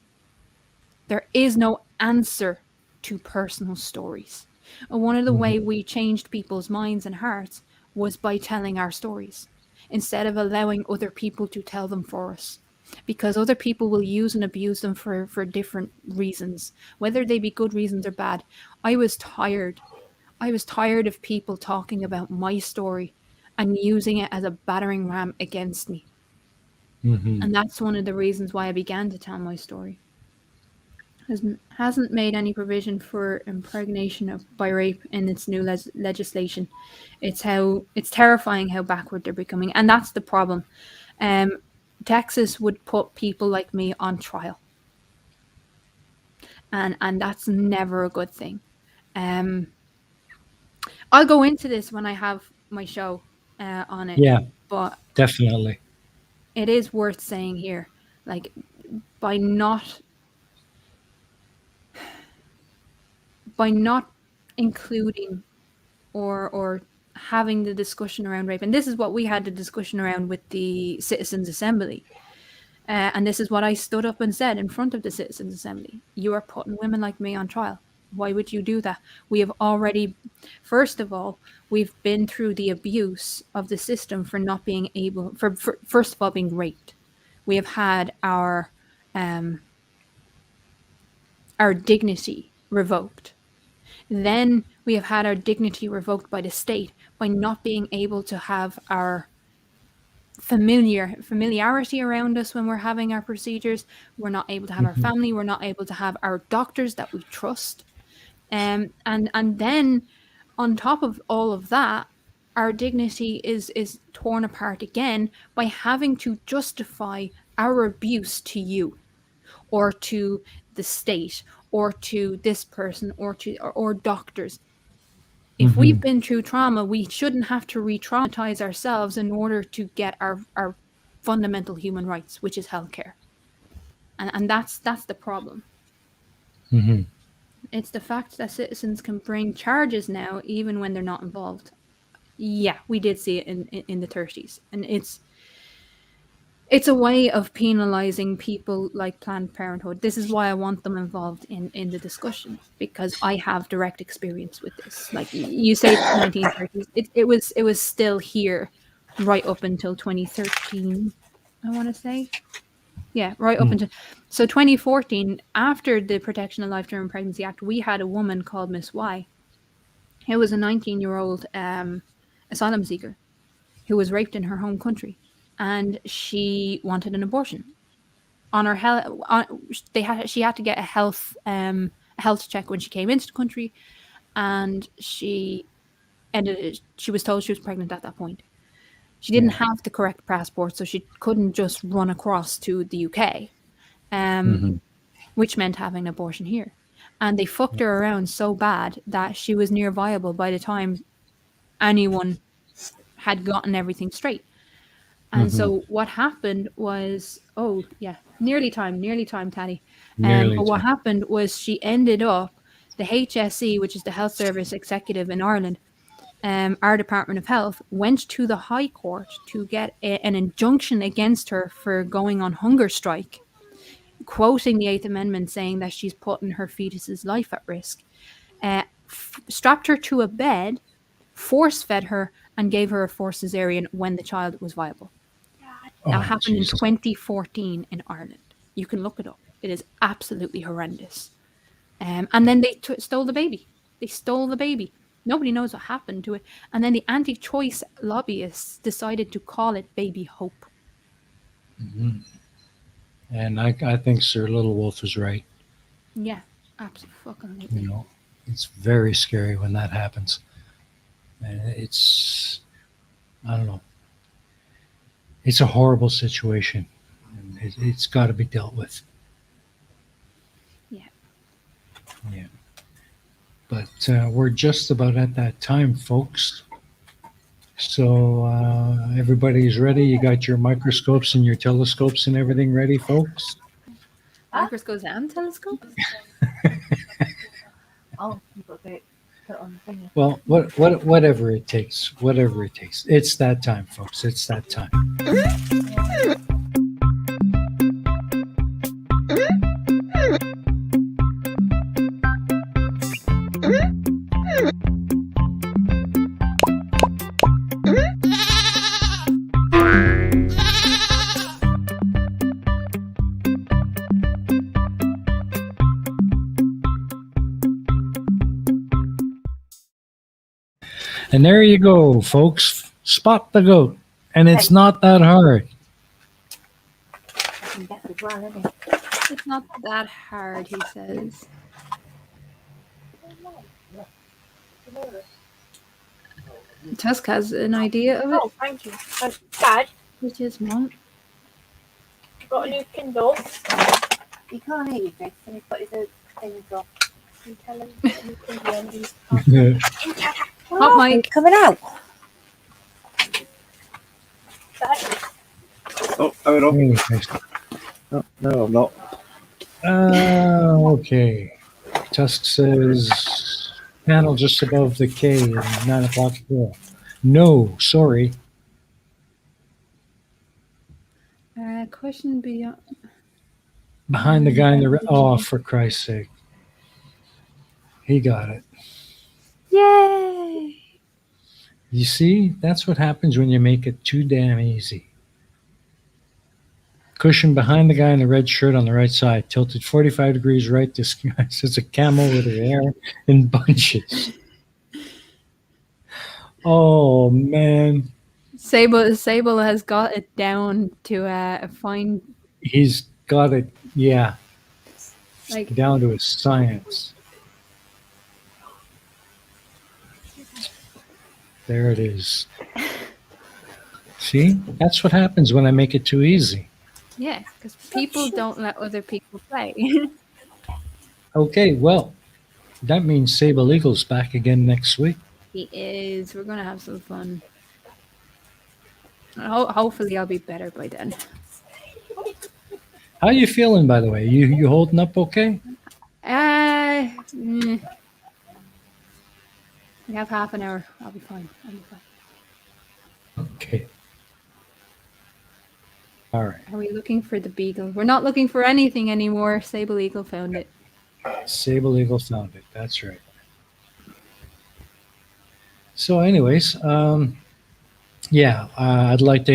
There is no answer to personal stories. And one of the Hmm. way we changed people's minds and hearts was by telling our stories instead of allowing other people to tell them for us. Because other people will use and abuse them for different reasons, whether they be good reasons or bad. I was tired. I was tired of people talking about my story and using it as a battering ram against me. Hmm. And that's one of the reasons why I began to tell my story. Hasn't made any provision for impregnation by rape in its new legislation. It's terrifying how backward they're becoming, and that's the problem. Um, Texas would put people like me on trial, and that's never a good thing. Um, I'll go into this when I have my show on it, Yeah, but definitely. it is worth saying here, like by not including or having the discussion around rape, and this is what we had the discussion around with the Citizens Assembly, and this is what I stood up and said in front of the Citizens Assembly: you are putting women like me on trial. Why would you do that? We have already, first of all, we've been through the abuse of the system for not being able, for first of all being raped. We have had our dignity revoked. Then we have had our dignity revoked by the state by not being able to have our familiarity around us when we're having our procedures. We're not able to have our Hmm. family. We're not able to have our doctors that we trust. And then on top of all of that, our dignity is torn apart again by having to justify our abuse to you or to the state or to this person or doctors. If we've Hmm. been through trauma, we shouldn't have to re-traumatize ourselves in order to get our fundamental human rights, which is healthcare. And that's the problem. Hmm. It's the fact that citizens can bring charges now, even when they're not involved. Yeah, we did see it in the 30s, and it's a way of penalizing people like Planned Parenthood. This is why I want them involved in the discussion, because I have direct experience with this. Like you say, 1930s, it was still here right up until 2013. I want to say. Yeah, right up until 2014, after the Protection of Life During Pregnancy Act, we had a woman called Miss Y, who was a 19-year-old asylum seeker who was raped in her home country, and she wanted an abortion. On her health, she had to get a health check when she came into the country, and she was told she was pregnant at that point. She didn't have the correct passport, so she couldn't just run across to the UK. Which meant having an abortion here. And they fucked her around so bad that she was near viable by the time anyone had gotten everything straight. And so what happened was, nearly time, Taddy. But what happened was she ended up, the HSE, which is the Health Service Executive in Ireland, our Department of Health, went to the High Court to get an injunction against her for going on hunger strike, quoting the Eighth Amendment, saying that she's putting her fetus's life at risk, strapped her to a bed, force-fed her, and gave her a forced cesarean when the child was viable. That happened in 2014 in Ireland. You can look it up. It is absolutely horrendous. And then they stole the baby. They stole the baby. Nobody knows what happened to it. And then the anti-choice lobbyists decided to call it Baby Hope. And I think Sir Little Wolf is right. Yeah, absolutely. You know, it's very scary when that happens. And I don't know. It's a horrible situation. And it's got to be dealt with. Yeah. Yeah. But we're just about at that time, folks. So everybody's ready. You got your microscopes and your telescopes and everything ready, folks? Microscopes and telescopes? Well, whatever it takes. Whatever it takes. It's that time, folks. It's that time. And there you go, folks. Spot the goat. And it's not that hard. It's not that hard, he says. Tusk has an idea of it. Oh, thank you. Dad, Which is Mom. got a new Kindle. You can't hear you, Chris, and he's got his things off. You tell him to get a new Kindle and he's Hot mic. Coming out. Dad, Oh, hold on. Hey, thanks. No, I'm not. Okay. Tusk says panel just above the K and 9 o'clock hill. No, sorry. Question beyond. Behind the guy in the oh, for Christ's sake. He got it. Yay! You see, that's what happens when you make it too damn easy. Cushion behind the guy in the red shirt on the right side, tilted 45 degrees right. This guy says a camel with her hair in bunches. Oh man, Sable has got it down to a fine, he's got it. Yeah, like, down to a science. There it is. See, that's what happens when I make it too easy. yeah, because people don't let other people play. Okay, well, that means Sable Eagle's back again next week. He is. We're gonna have some fun. Hopefully, I'll be better by then. How you feeling, by the way? You holding up okay? We have half an hour. I'll be fine. I'll be fine. Okay. All right. Are we looking for the beagle? We're not looking for anything anymore. Sable Eagle found it. Sable Eagle found it. That's right. So, anyways, yeah, I'd love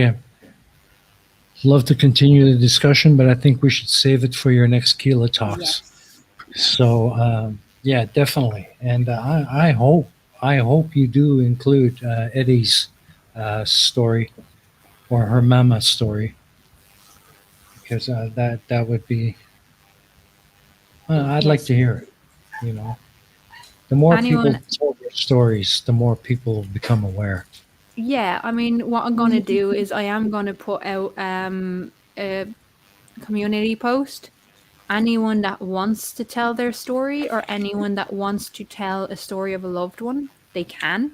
to continue the discussion, but I think we should save it for your next Keela talks. Yes. So, yeah, definitely, and I hope you do include Eddie's story or her mama story, because that would be. I'd like Yes. to hear it. You know, the more Anyone- people tell their stories, the more people become aware. Yeah, I mean, what I'm going to do is I am going to put out a community post. Anyone that wants to tell their story or anyone that wants to tell a story of a loved one, they can.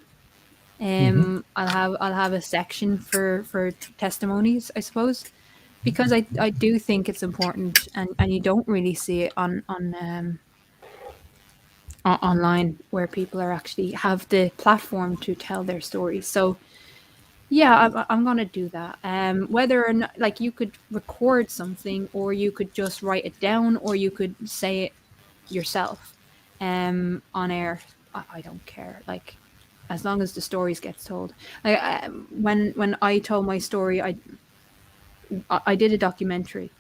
I'll have a section for testimonies, I suppose, because I do think it's important, and you don't really see it online where people are actually have the platform to tell their stories. So yeah, I'm gonna do that. Whether or not, like, you could record something, or you could just write it down, or you could say it yourself, on air. I don't care. Like, as long as the stories gets told. Like, when I told my story, I did a documentary,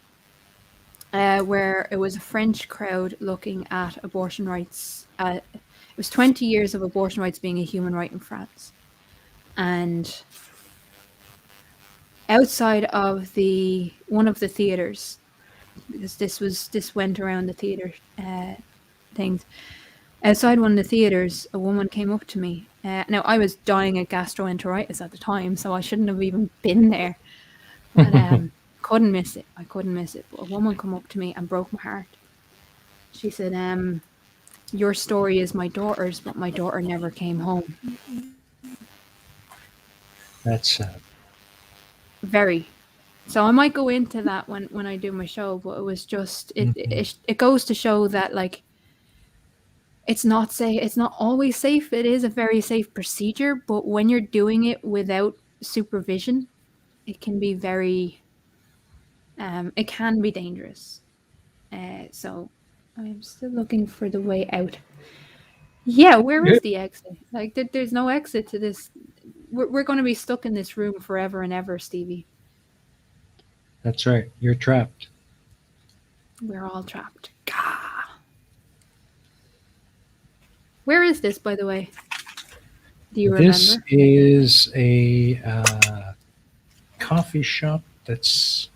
where it was a French crowd looking at abortion rights. It was 20 years of abortion rights being a human right in France, and outside of one of the theaters, because this went around the theater things. Outside one of the theaters, a woman came up to me. Now, I was dying of gastroenteritis at the time, so I shouldn't have even been there. But couldn't miss it. I couldn't miss it. But a woman come up to me and broke my heart. She said, "Your story is my daughter's, but my daughter never came home." That's sad. Very. So I might go into that when I do my show, but it was just it goes to show that, like, it's not safe. It's not always safe. It is a very safe procedure, but when you're doing it without supervision, it can be very it can be dangerous. So I'm still looking for the way out. Yeah, where is the exit? Like, there's no exit to this. We're going to be stuck in this room forever and ever, Stevie. That's right. You're trapped. We're all trapped. Gah. Where is this, by the way? Do you This remember? is a coffee shop. It's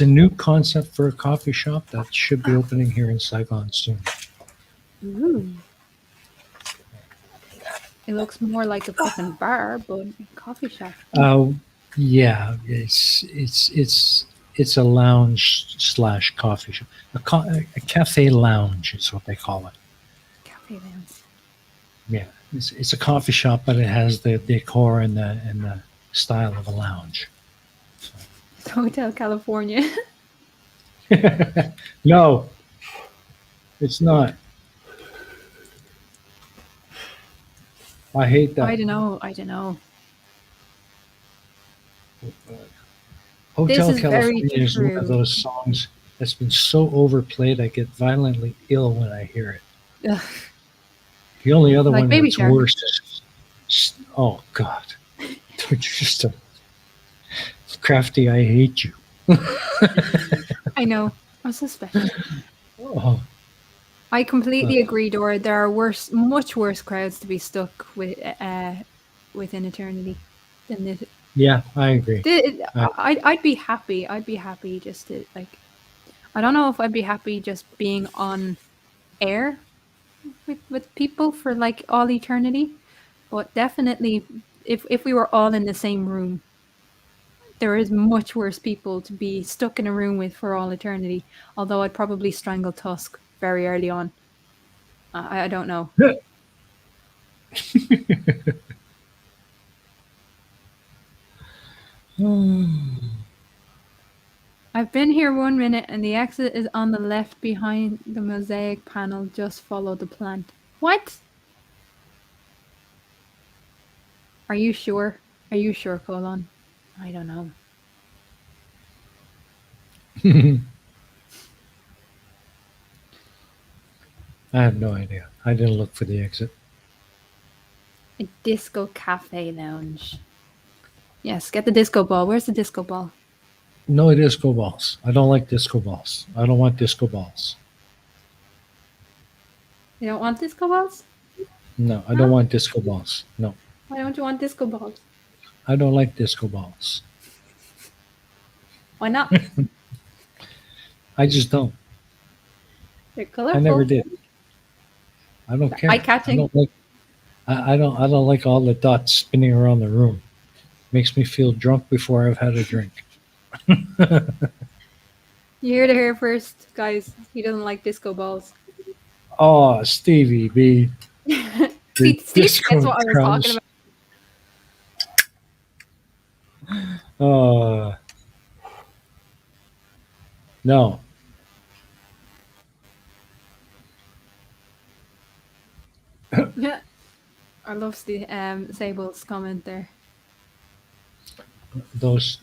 a new concept for a coffee shop that should be opening here in Saigon soon. Ooh. It looks more like a fucking bar, but a coffee shop. Yeah, it's a lounge slash coffee shop. A cafe lounge is what they call it. Cafe lounge. Yeah, it's a coffee shop, but it has the decor and the style of a lounge. Hotel California. No, it's not. I hate that. I don't know. Hotel This is very California is one of true. those songs that's been so overplayed I get violently ill when I hear it. Ugh. The only other Like one Baby that's Shark. worse is oh God, you're just a crafty. I hate you. I know. I'm so special. Oh, I completely agree, Dora. There are much worse crowds to be stuck with within eternity than this. yeah, I agree. I'd be happy. I'd be happy just to, like, I don't know if I'd be happy just being on air with people for, like, all eternity, but definitely if we were all in the same room, there is much worse people to be stuck in a room with for all eternity. Although I'd probably strangle Tusk very early on. I don't know. I've been here 1 minute and the exit is on the left behind the mosaic panel. Just follow the plant. What? Are you sure? Are you sure, Colon? I don't know. I have no idea. I didn't look for the exit. A disco cafe lounge. Yes, get the disco ball. Where's the disco ball? No disco balls. I don't like disco balls. I don't want disco balls. You don't want disco balls? No, I don't want disco balls. No, Why don't you want disco balls? I don't like disco balls. Why not? I just don't. They're colorful. I never did. I don't care. Eye-catching. I don't like. I don't like all the dots spinning around the room. Makes me feel drunk before I've had a drink. You heard it here first, guys. He doesn't like disco balls. Oh, Stevie B. See, Steve, disco that's what I was talking about. No. Yeah. I love the Sable's comment there. Those.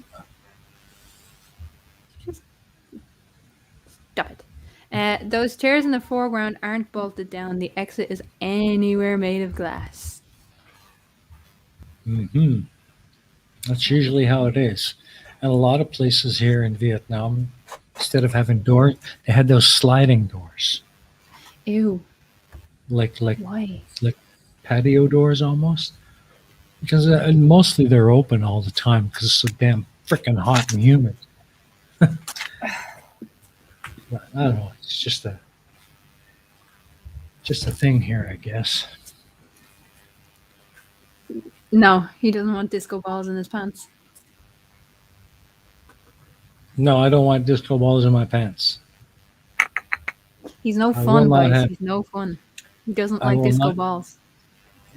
Stop it. Those chairs in the foreground aren't bolted down. The exit is anywhere made of glass. That's usually how it is. And a lot of places here in Vietnam, instead of having doors, they had those sliding doors. Ew. Like Why? patio doors almost. Because mostly they're open all the time because it's so damn freaking hot and humid. I don't know. It's just a thing here, I guess. No, he doesn't want disco balls in his pants. No, I don't want disco balls in my pants. He's no I fun, will not guys. have- He's no fun. He doesn't I like will disco not- balls.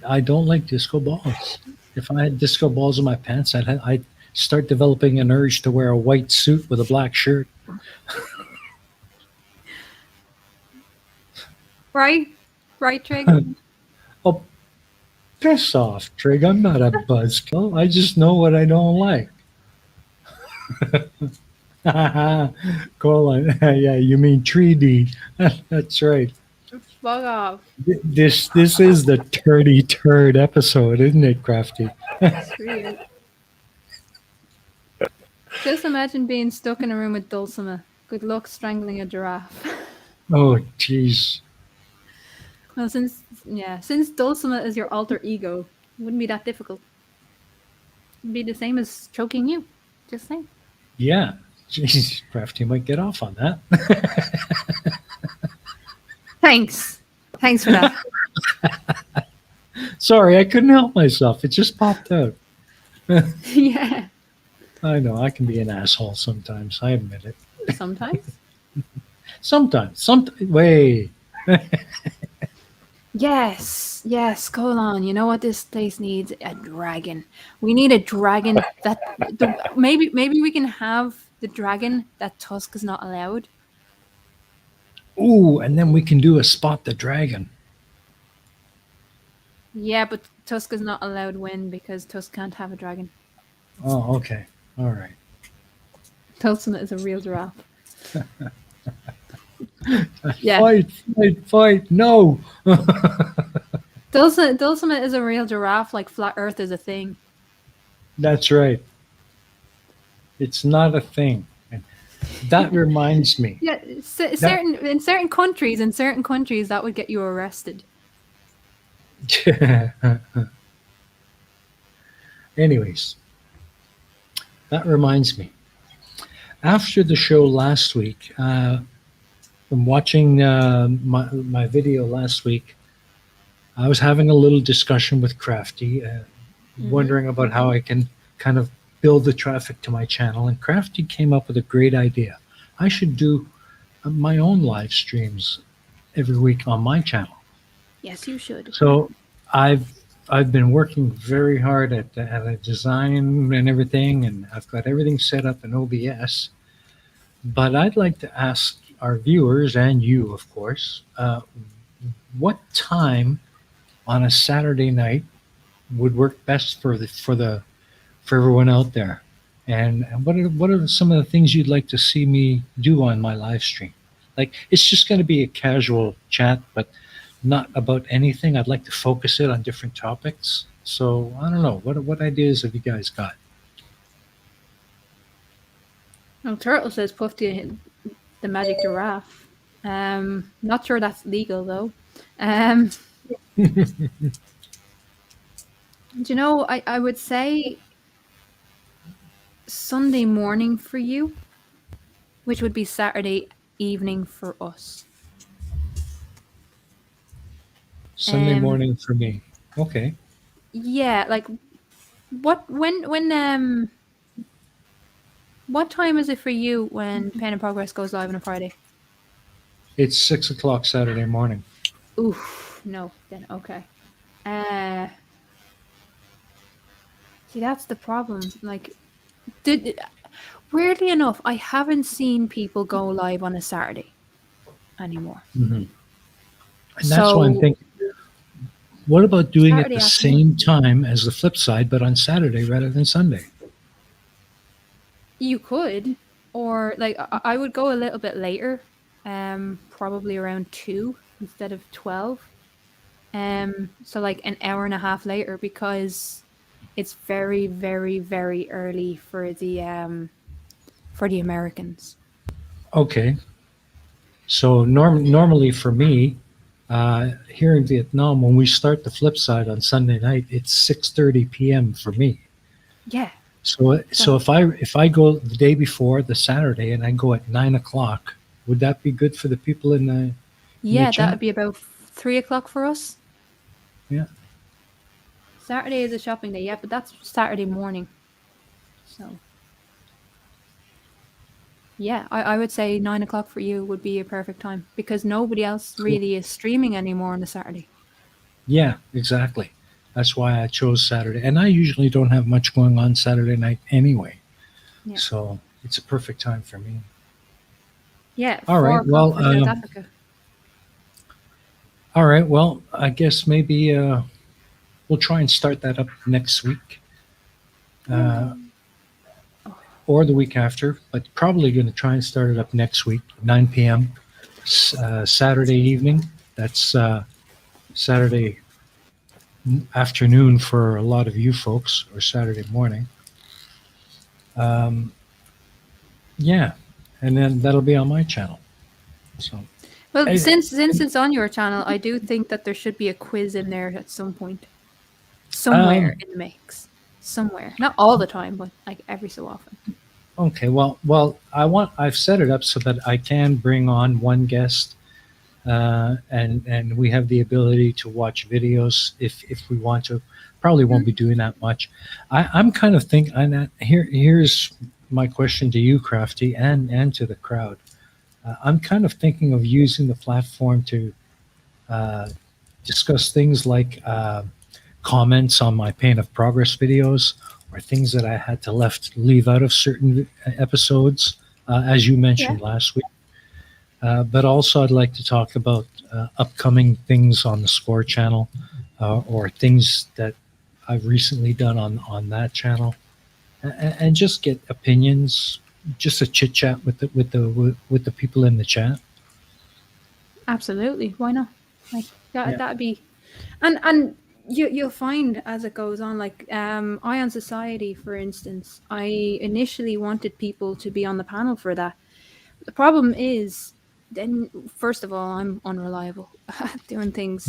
I don't like disco balls. If I had disco balls in my pants, I'd start developing an urge to wear a white suit with a black shirt. Right? Right, Trig? Oh, piss off, Trig. I'm not a buzzkill. I just know what I don't like. Colin, yeah, you mean 3D. That's right. Fuck off. This is the Turdy Turd episode, isn't it, Crafty? It's weird. Just imagine being stuck in a room with Dulcimer. Good luck strangling a giraffe. Oh, jeez. Well, since Dulcimer is your alter ego, it wouldn't be that difficult. It'd be the same as choking you. Just saying. Yeah. Jeez, Crafty might get off on that. Thanks. Thanks for that. Sorry, I couldn't help myself. It just popped out. Yeah. I know, I can be an asshole sometimes. I admit it. Sometimes. Sometimes. Wait. Yes, colon. You know what this place needs? A dragon. We need a dragon maybe we can have the dragon that Tusk is not allowed. Ooh, and then we can do a spot the dragon. Yeah, but Tusk is not allowed win because Tusk can't have a dragon. Oh, okay. All right. Dulcimer is a real giraffe. Yeah. Fight. No. Dulcimer is a real giraffe, like flat Earth is a thing. That's right. It's not a thing. That reminds me. Yeah, in certain countries, that would get you arrested. Anyways, that reminds me. After the show last week, from watching my video last week, I was having a little discussion with Crafty, wondering about how I can kind of build the traffic to my channel. And Crafty came up with a great idea. I should do my own live streams every week on my channel. Yes, you should. So I've I've been working very hard at a design and everything, and I've got everything set up in OBS. But I'd like to ask our viewers and you, of course, what time on a Saturday night would work best for everyone out there? And what are some of the things you'd like to see me do on my live stream? Like it's just going to be a casual chat, but not about anything. I'd like to focus it on different topics. So I don't know. What ideas have you guys got? Well, Turtle says Puff the magic giraffe. Not sure that's legal though. Do you know, I would say Sunday morning for you, which would be Saturday evening for us. Sunday morning for me. Okay. Yeah, like what time is it for you when Pain and Progress goes live on a Friday? It's 6 o'clock Saturday morning. Oof, no, then okay. See, that's the problem. Like, weirdly enough, I haven't seen people go live on a Saturday anymore. Mm-hmm. And that's why I'm thinking, what about doing Saturday it the afternoon. same time as the Flipside, but on Saturday rather than Sunday? You could, or like I would go a little bit later, probably around 2 instead of 12. So like an hour and a half later, because it's very, very, very early for the Americans. Okay. So normally for me, here in Vietnam, when we start the Flipside on Sunday night, it's 6:30 p.m. for me. Yeah. So if I go the day before the Saturday and I go at 9 o'clock, would that be good for the people in the Yeah, chat? that would be about 3 o'clock for us. Yeah. Saturday is a shopping day, yeah, but that's Saturday morning. So yeah, I would say 9 o'clock for you would be a perfect time because nobody else really is streaming anymore on a Saturday. Yeah, exactly. That's why I chose Saturday. And I usually don't have much going on Saturday night anyway. Yeah. So it's a perfect time for me. Yeah. All right. 4 o'clock Well, for South Africa. all right. Well, I guess maybe we'll try and start that up next week. Or the week after, but probably going to try and start it up next week, 9 p.m. Saturday evening. That's Saturday afternoon for a lot of you folks, or Saturday morning. Yeah, and then that'll be on my channel. So, Well, Hey. since it's on your channel, I do think that there should be a quiz in there at some point, somewhere in the mix, somewhere. Not all the time, but like every so often. Okay, well, I've set it up so that I can bring on one guest, and we have the ability to watch videos if we want to. Probably won't be doing that much. I'm kind of thinking, and here's my question to you, Crafty, and to the crowd. I'm kind of thinking of using the platform to discuss things like comments on my Pain of Progress videos, or things that I had to leave out of certain episodes, as you mentioned last week. But also, I'd like to talk about upcoming things on the Score channel, or things that I've recently done on that channel, and just get opinions, just a chit chat with the people in the chat. Absolutely, why not? Like that'd be, and you'll find as it goes on, like Ion Society, for instance. I initially wanted people to be on the panel for that. The problem is, then first of all, I'm unreliable at doing things.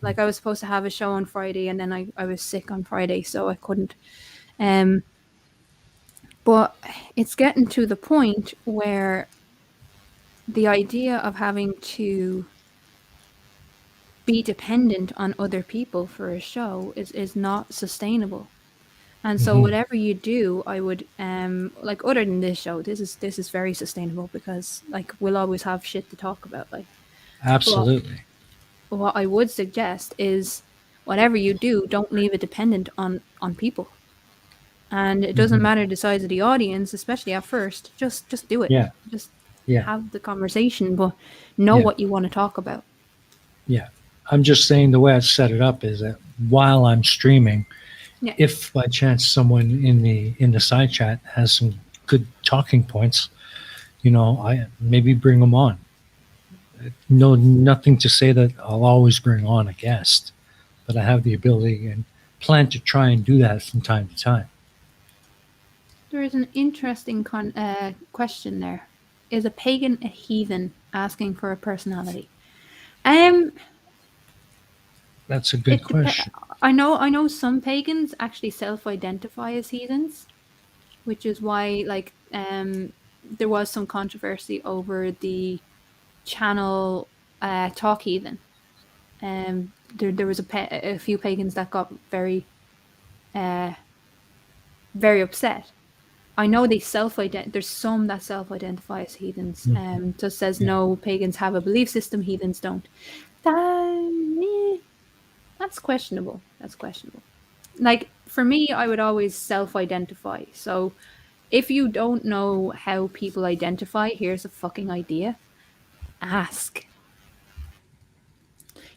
Like I was supposed to have a show on Friday, and then I was sick on Friday, so I couldn't. But it's getting to the point where the idea of having to be dependent on other people for a show is not sustainable. And so whatever you do, I would like, other than this show, this is very sustainable because like we'll always have shit to talk about. Like Absolutely. what I would suggest is whatever you do, don't leave it dependent on people. And it doesn't matter the size of the audience, especially at first. Just do it. Yeah. Just Yeah. have the conversation, but know Yeah. what you want to talk about. Yeah. I'm just saying the way I've set it up is that while I'm streaming, Yeah. if by chance someone in the side chat has some good talking points, I maybe bring them on. No, nothing to say that I'll always bring on a guest, but I have the ability and plan to try and do that from time to time. There is an interesting question there. Is a pagan a heathen? Asking for a personality. That's a good question. I know some pagans actually self-identify as heathens, which is why there was some controversy over the channel Talk Heathen. There was a few pagans that got very very upset. I know they there's some that self-identify as heathens. Just says no, pagans have a belief system, heathens don't. That's questionable. That's questionable. Like for me, I would always self-identify. So if you don't know how people identify, here's a fucking idea. Ask.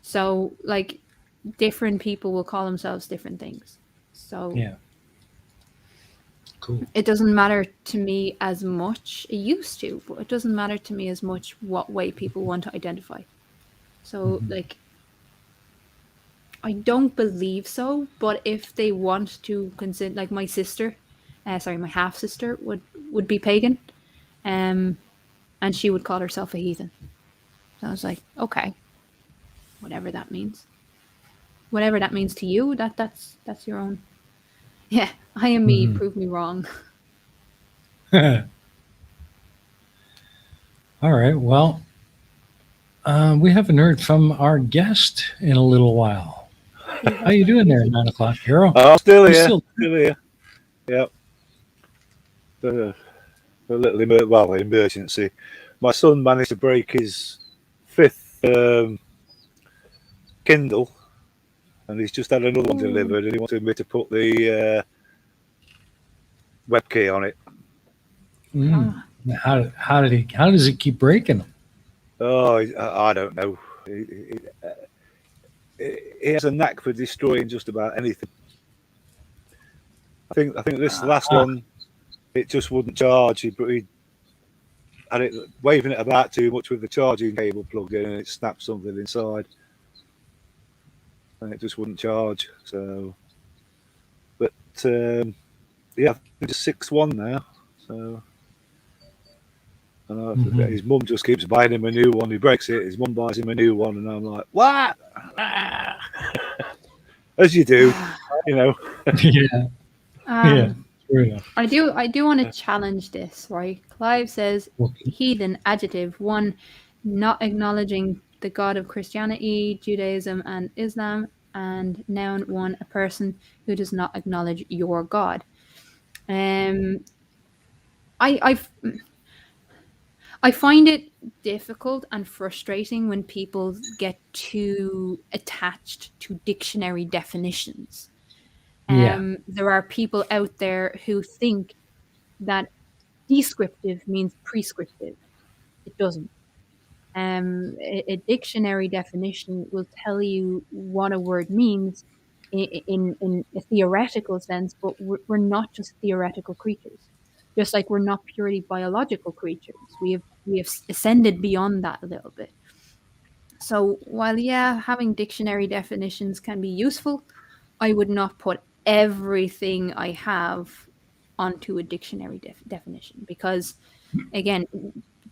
So like different people will call themselves different things. So Yeah. Cool. it doesn't matter to me as much. It used to, but it doesn't matter to me as much what way people want to identify. So like I don't believe so, but if they want to consider, like my sister, my half sister would be pagan, and she would call herself a heathen. So I was like, okay, whatever that means, whatever that means to you, that's your own. Yeah, I am me. Prove me wrong. All right. Well, we haven't heard from our guest in a little while. How you doing there at 9 o'clock, Hero? Oh, still You here. still- Still here. Yep. A little emergency. My son managed to break his fifth Kindle, and he's just had another one delivered, and he wanted me to put the web key on it. How does he keep breaking them? Oh, I don't know. He has a knack for destroying just about anything. I think this last one, it just wouldn't charge. He had it waving it about too much with the charging cable plugged in, and it snapped something inside, and it just wouldn't charge. So, but yeah, it's 6-1 now. So. His mum just keeps buying him a new one. He breaks it. His mum buys him a new one, and I'm like, "What?" As you do, Yeah. Yeah. True enough. I do want to challenge this, right? Clive says heathen adjective 1, not acknowledging the God of Christianity, Judaism, and Islam, and noun 1, a person who does not acknowledge your God. I find it difficult and frustrating when people get too attached to dictionary definitions. There are people out there who think that descriptive means prescriptive. It doesn't. A dictionary definition will tell you what a word means in a theoretical sense, but we're not just theoretical creatures. Just like we're not purely biological creatures. We have ascended beyond that a little bit. So while having dictionary definitions can be useful, I would not put everything I have onto a dictionary definition, because again,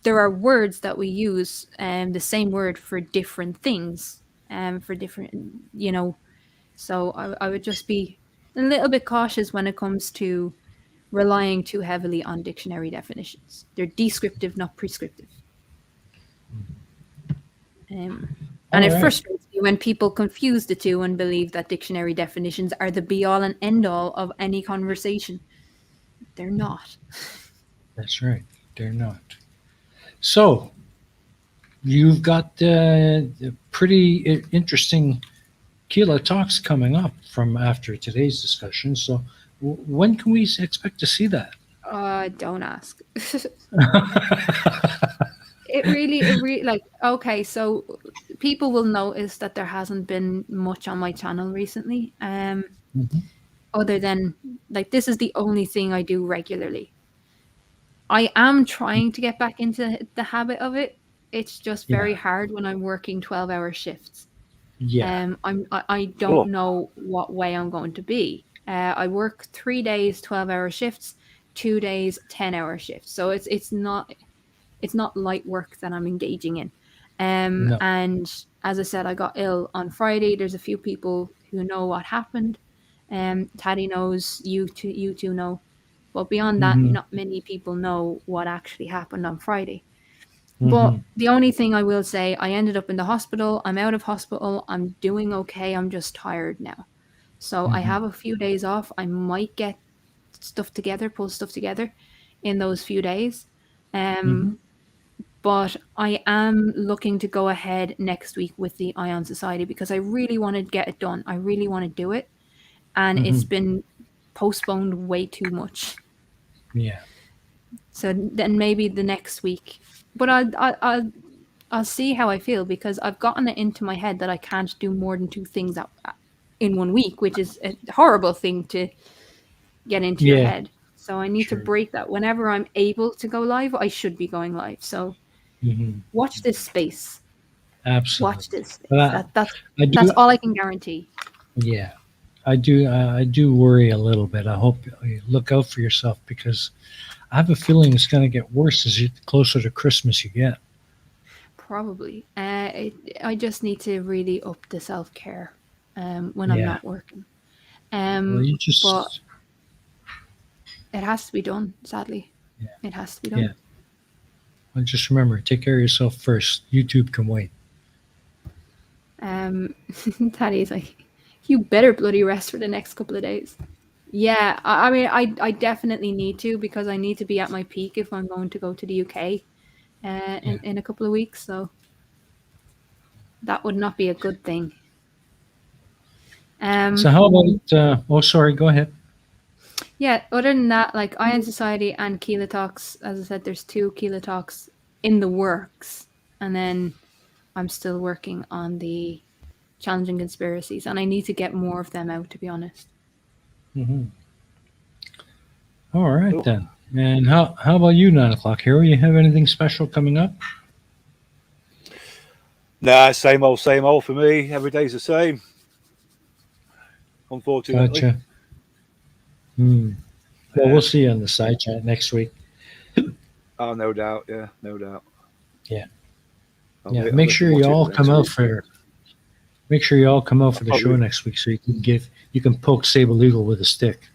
there are words that we use the same word for different things for different, so I would just be a little bit cautious when it comes to relying too heavily on dictionary definitions. They're descriptive, not prescriptive. And it frustrates me when people confuse the two and believe that dictionary definitions are the be-all and end-all of any conversation. They're not. That's right. They're not. So, you've got a pretty interesting Keela Talks coming up from after today's discussion. So when can we expect to see that? Don't ask. It really like okay. So people will notice that there hasn't been much on my channel recently. Mhm. Other than like this is the only thing I do regularly. I am trying to get back into the habit of it. It's just very Yeah. hard when I'm working 12-hour shifts. Yeah. I don't Oh, know what way I'm going to be. I work 3 days, 12-hour shifts, 2 days, 10-hour shifts. So it's not light work that I'm engaging in. No. And as I said, I got ill on Friday. There's a few people who know what happened. Taddy knows, you two know. But beyond that, Hmm. not many people know what actually happened on Friday. Hmm. But the only thing I will say, I ended up in the hospital. I'm out of hospital. I'm doing okay. I'm just tired now. So I Hmm. have a few days off. I might get stuff together, pull stuff together in those few days. Hmm. But I am looking to go ahead next week with the Ion Society because I really want to get it done. I really want to do it. And Hmm. it's been postponed way too much. Yeah. So then maybe the next week. But I'll see how I feel because I've gotten it into my head that I can't do more than two things in 1 week, which is a horrible thing to get into your Yeah. head. So I need to Sure. break that. Whenever I'm able to go live, I should be going live. So Hmm. watch this space. Watch Absolutely. this But space. I That's do. all I can guarantee. Yeah. I do. I do worry a little bit. I hope you look out for yourself because I have a feeling it's going to get worse as you closer to Christmas you get. Probably. I just need to really up the self care when I'm Yeah. not working. Well, you But just. it has to be done. Sadly, Yeah. it has to be done. Yeah. Well, just remember, take care of yourself first. YouTube can wait. Taddy's like, you better bloody rest for the next couple of days. Yeah, I mean, I definitely need to because I need to be at my peak if I'm going to go to the UK Yeah. in a couple of weeks. So that would not be a good thing. So Um, how about? Oh, sorry. Go ahead. yeah. Other than that, like Iron Society and Keela Talks, as I said, there's 2 Keela Talks in the works, and then I'm still working on the challenging conspiracies, and I need to get more of them out. To be honest. Hmm. All right oh. then. And how about you, 9 o'clock hero? You have anything special coming up? Nah, same old for me. Every day's the same. Unfortunately. Gotcha. Hmm. Well, Yeah. we'll see you on the side chat next week. Oh, no doubt. Yeah, no doubt. Yeah. I'll Yeah. be, Make I'll sure watch you it all next come out week. for. Make sure you all come out for the show Probably. next week so you can poke Sable Legal with a stick.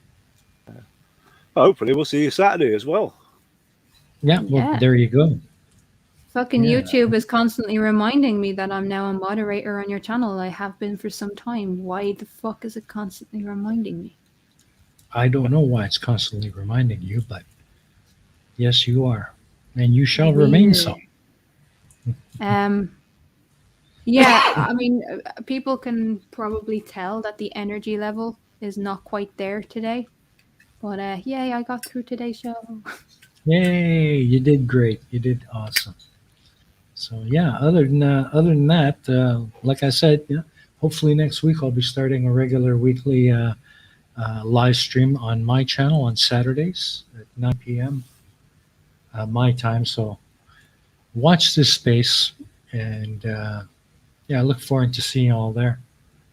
Hopefully, we'll see you Saturday as well. Yeah. Well, Yeah. there you go. Fucking Yeah. YouTube is constantly reminding me that I'm now a moderator on your channel. I have been for some time. Why the fuck is it constantly reminding me? I don't know why it's constantly reminding you, but yes, you are, and you shall remain so. Um, yeah, I mean, people can probably tell that the energy level is not quite there today. But yay, I got through today's show. Yay! You did great. You did awesome. So yeah, other than that, like I said, yeah, hopefully next week I'll be starting a regular weekly live stream on my channel on Saturdays at 9 p.m. My time. So watch this space, and yeah, I look forward to seeing you all there.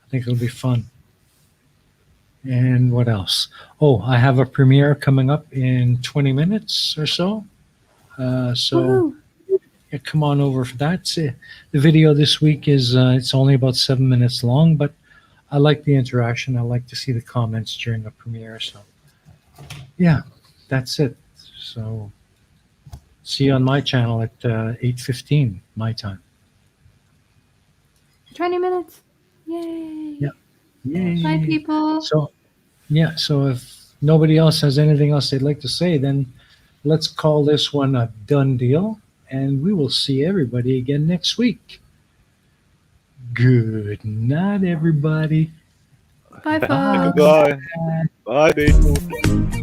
I think it'll be fun. And what else? Oh, I have a premiere coming up in 20 minutes or so. So Woohoo! yeah, come on over for that. The video this week is it's only about 7 minutes long, but I like the interaction. I like to see the comments during the premiere. So yeah, that's it. So see you on my channel at 8:15 my time. 20 minutes. Yay! Yeah. Yay! Bye, people. So yeah, so if nobody else has anything else they'd like to say, then let's call this one a done deal, and we will see everybody again next week. Good night, everybody. Bye, folks. Goodbye. Bye, people.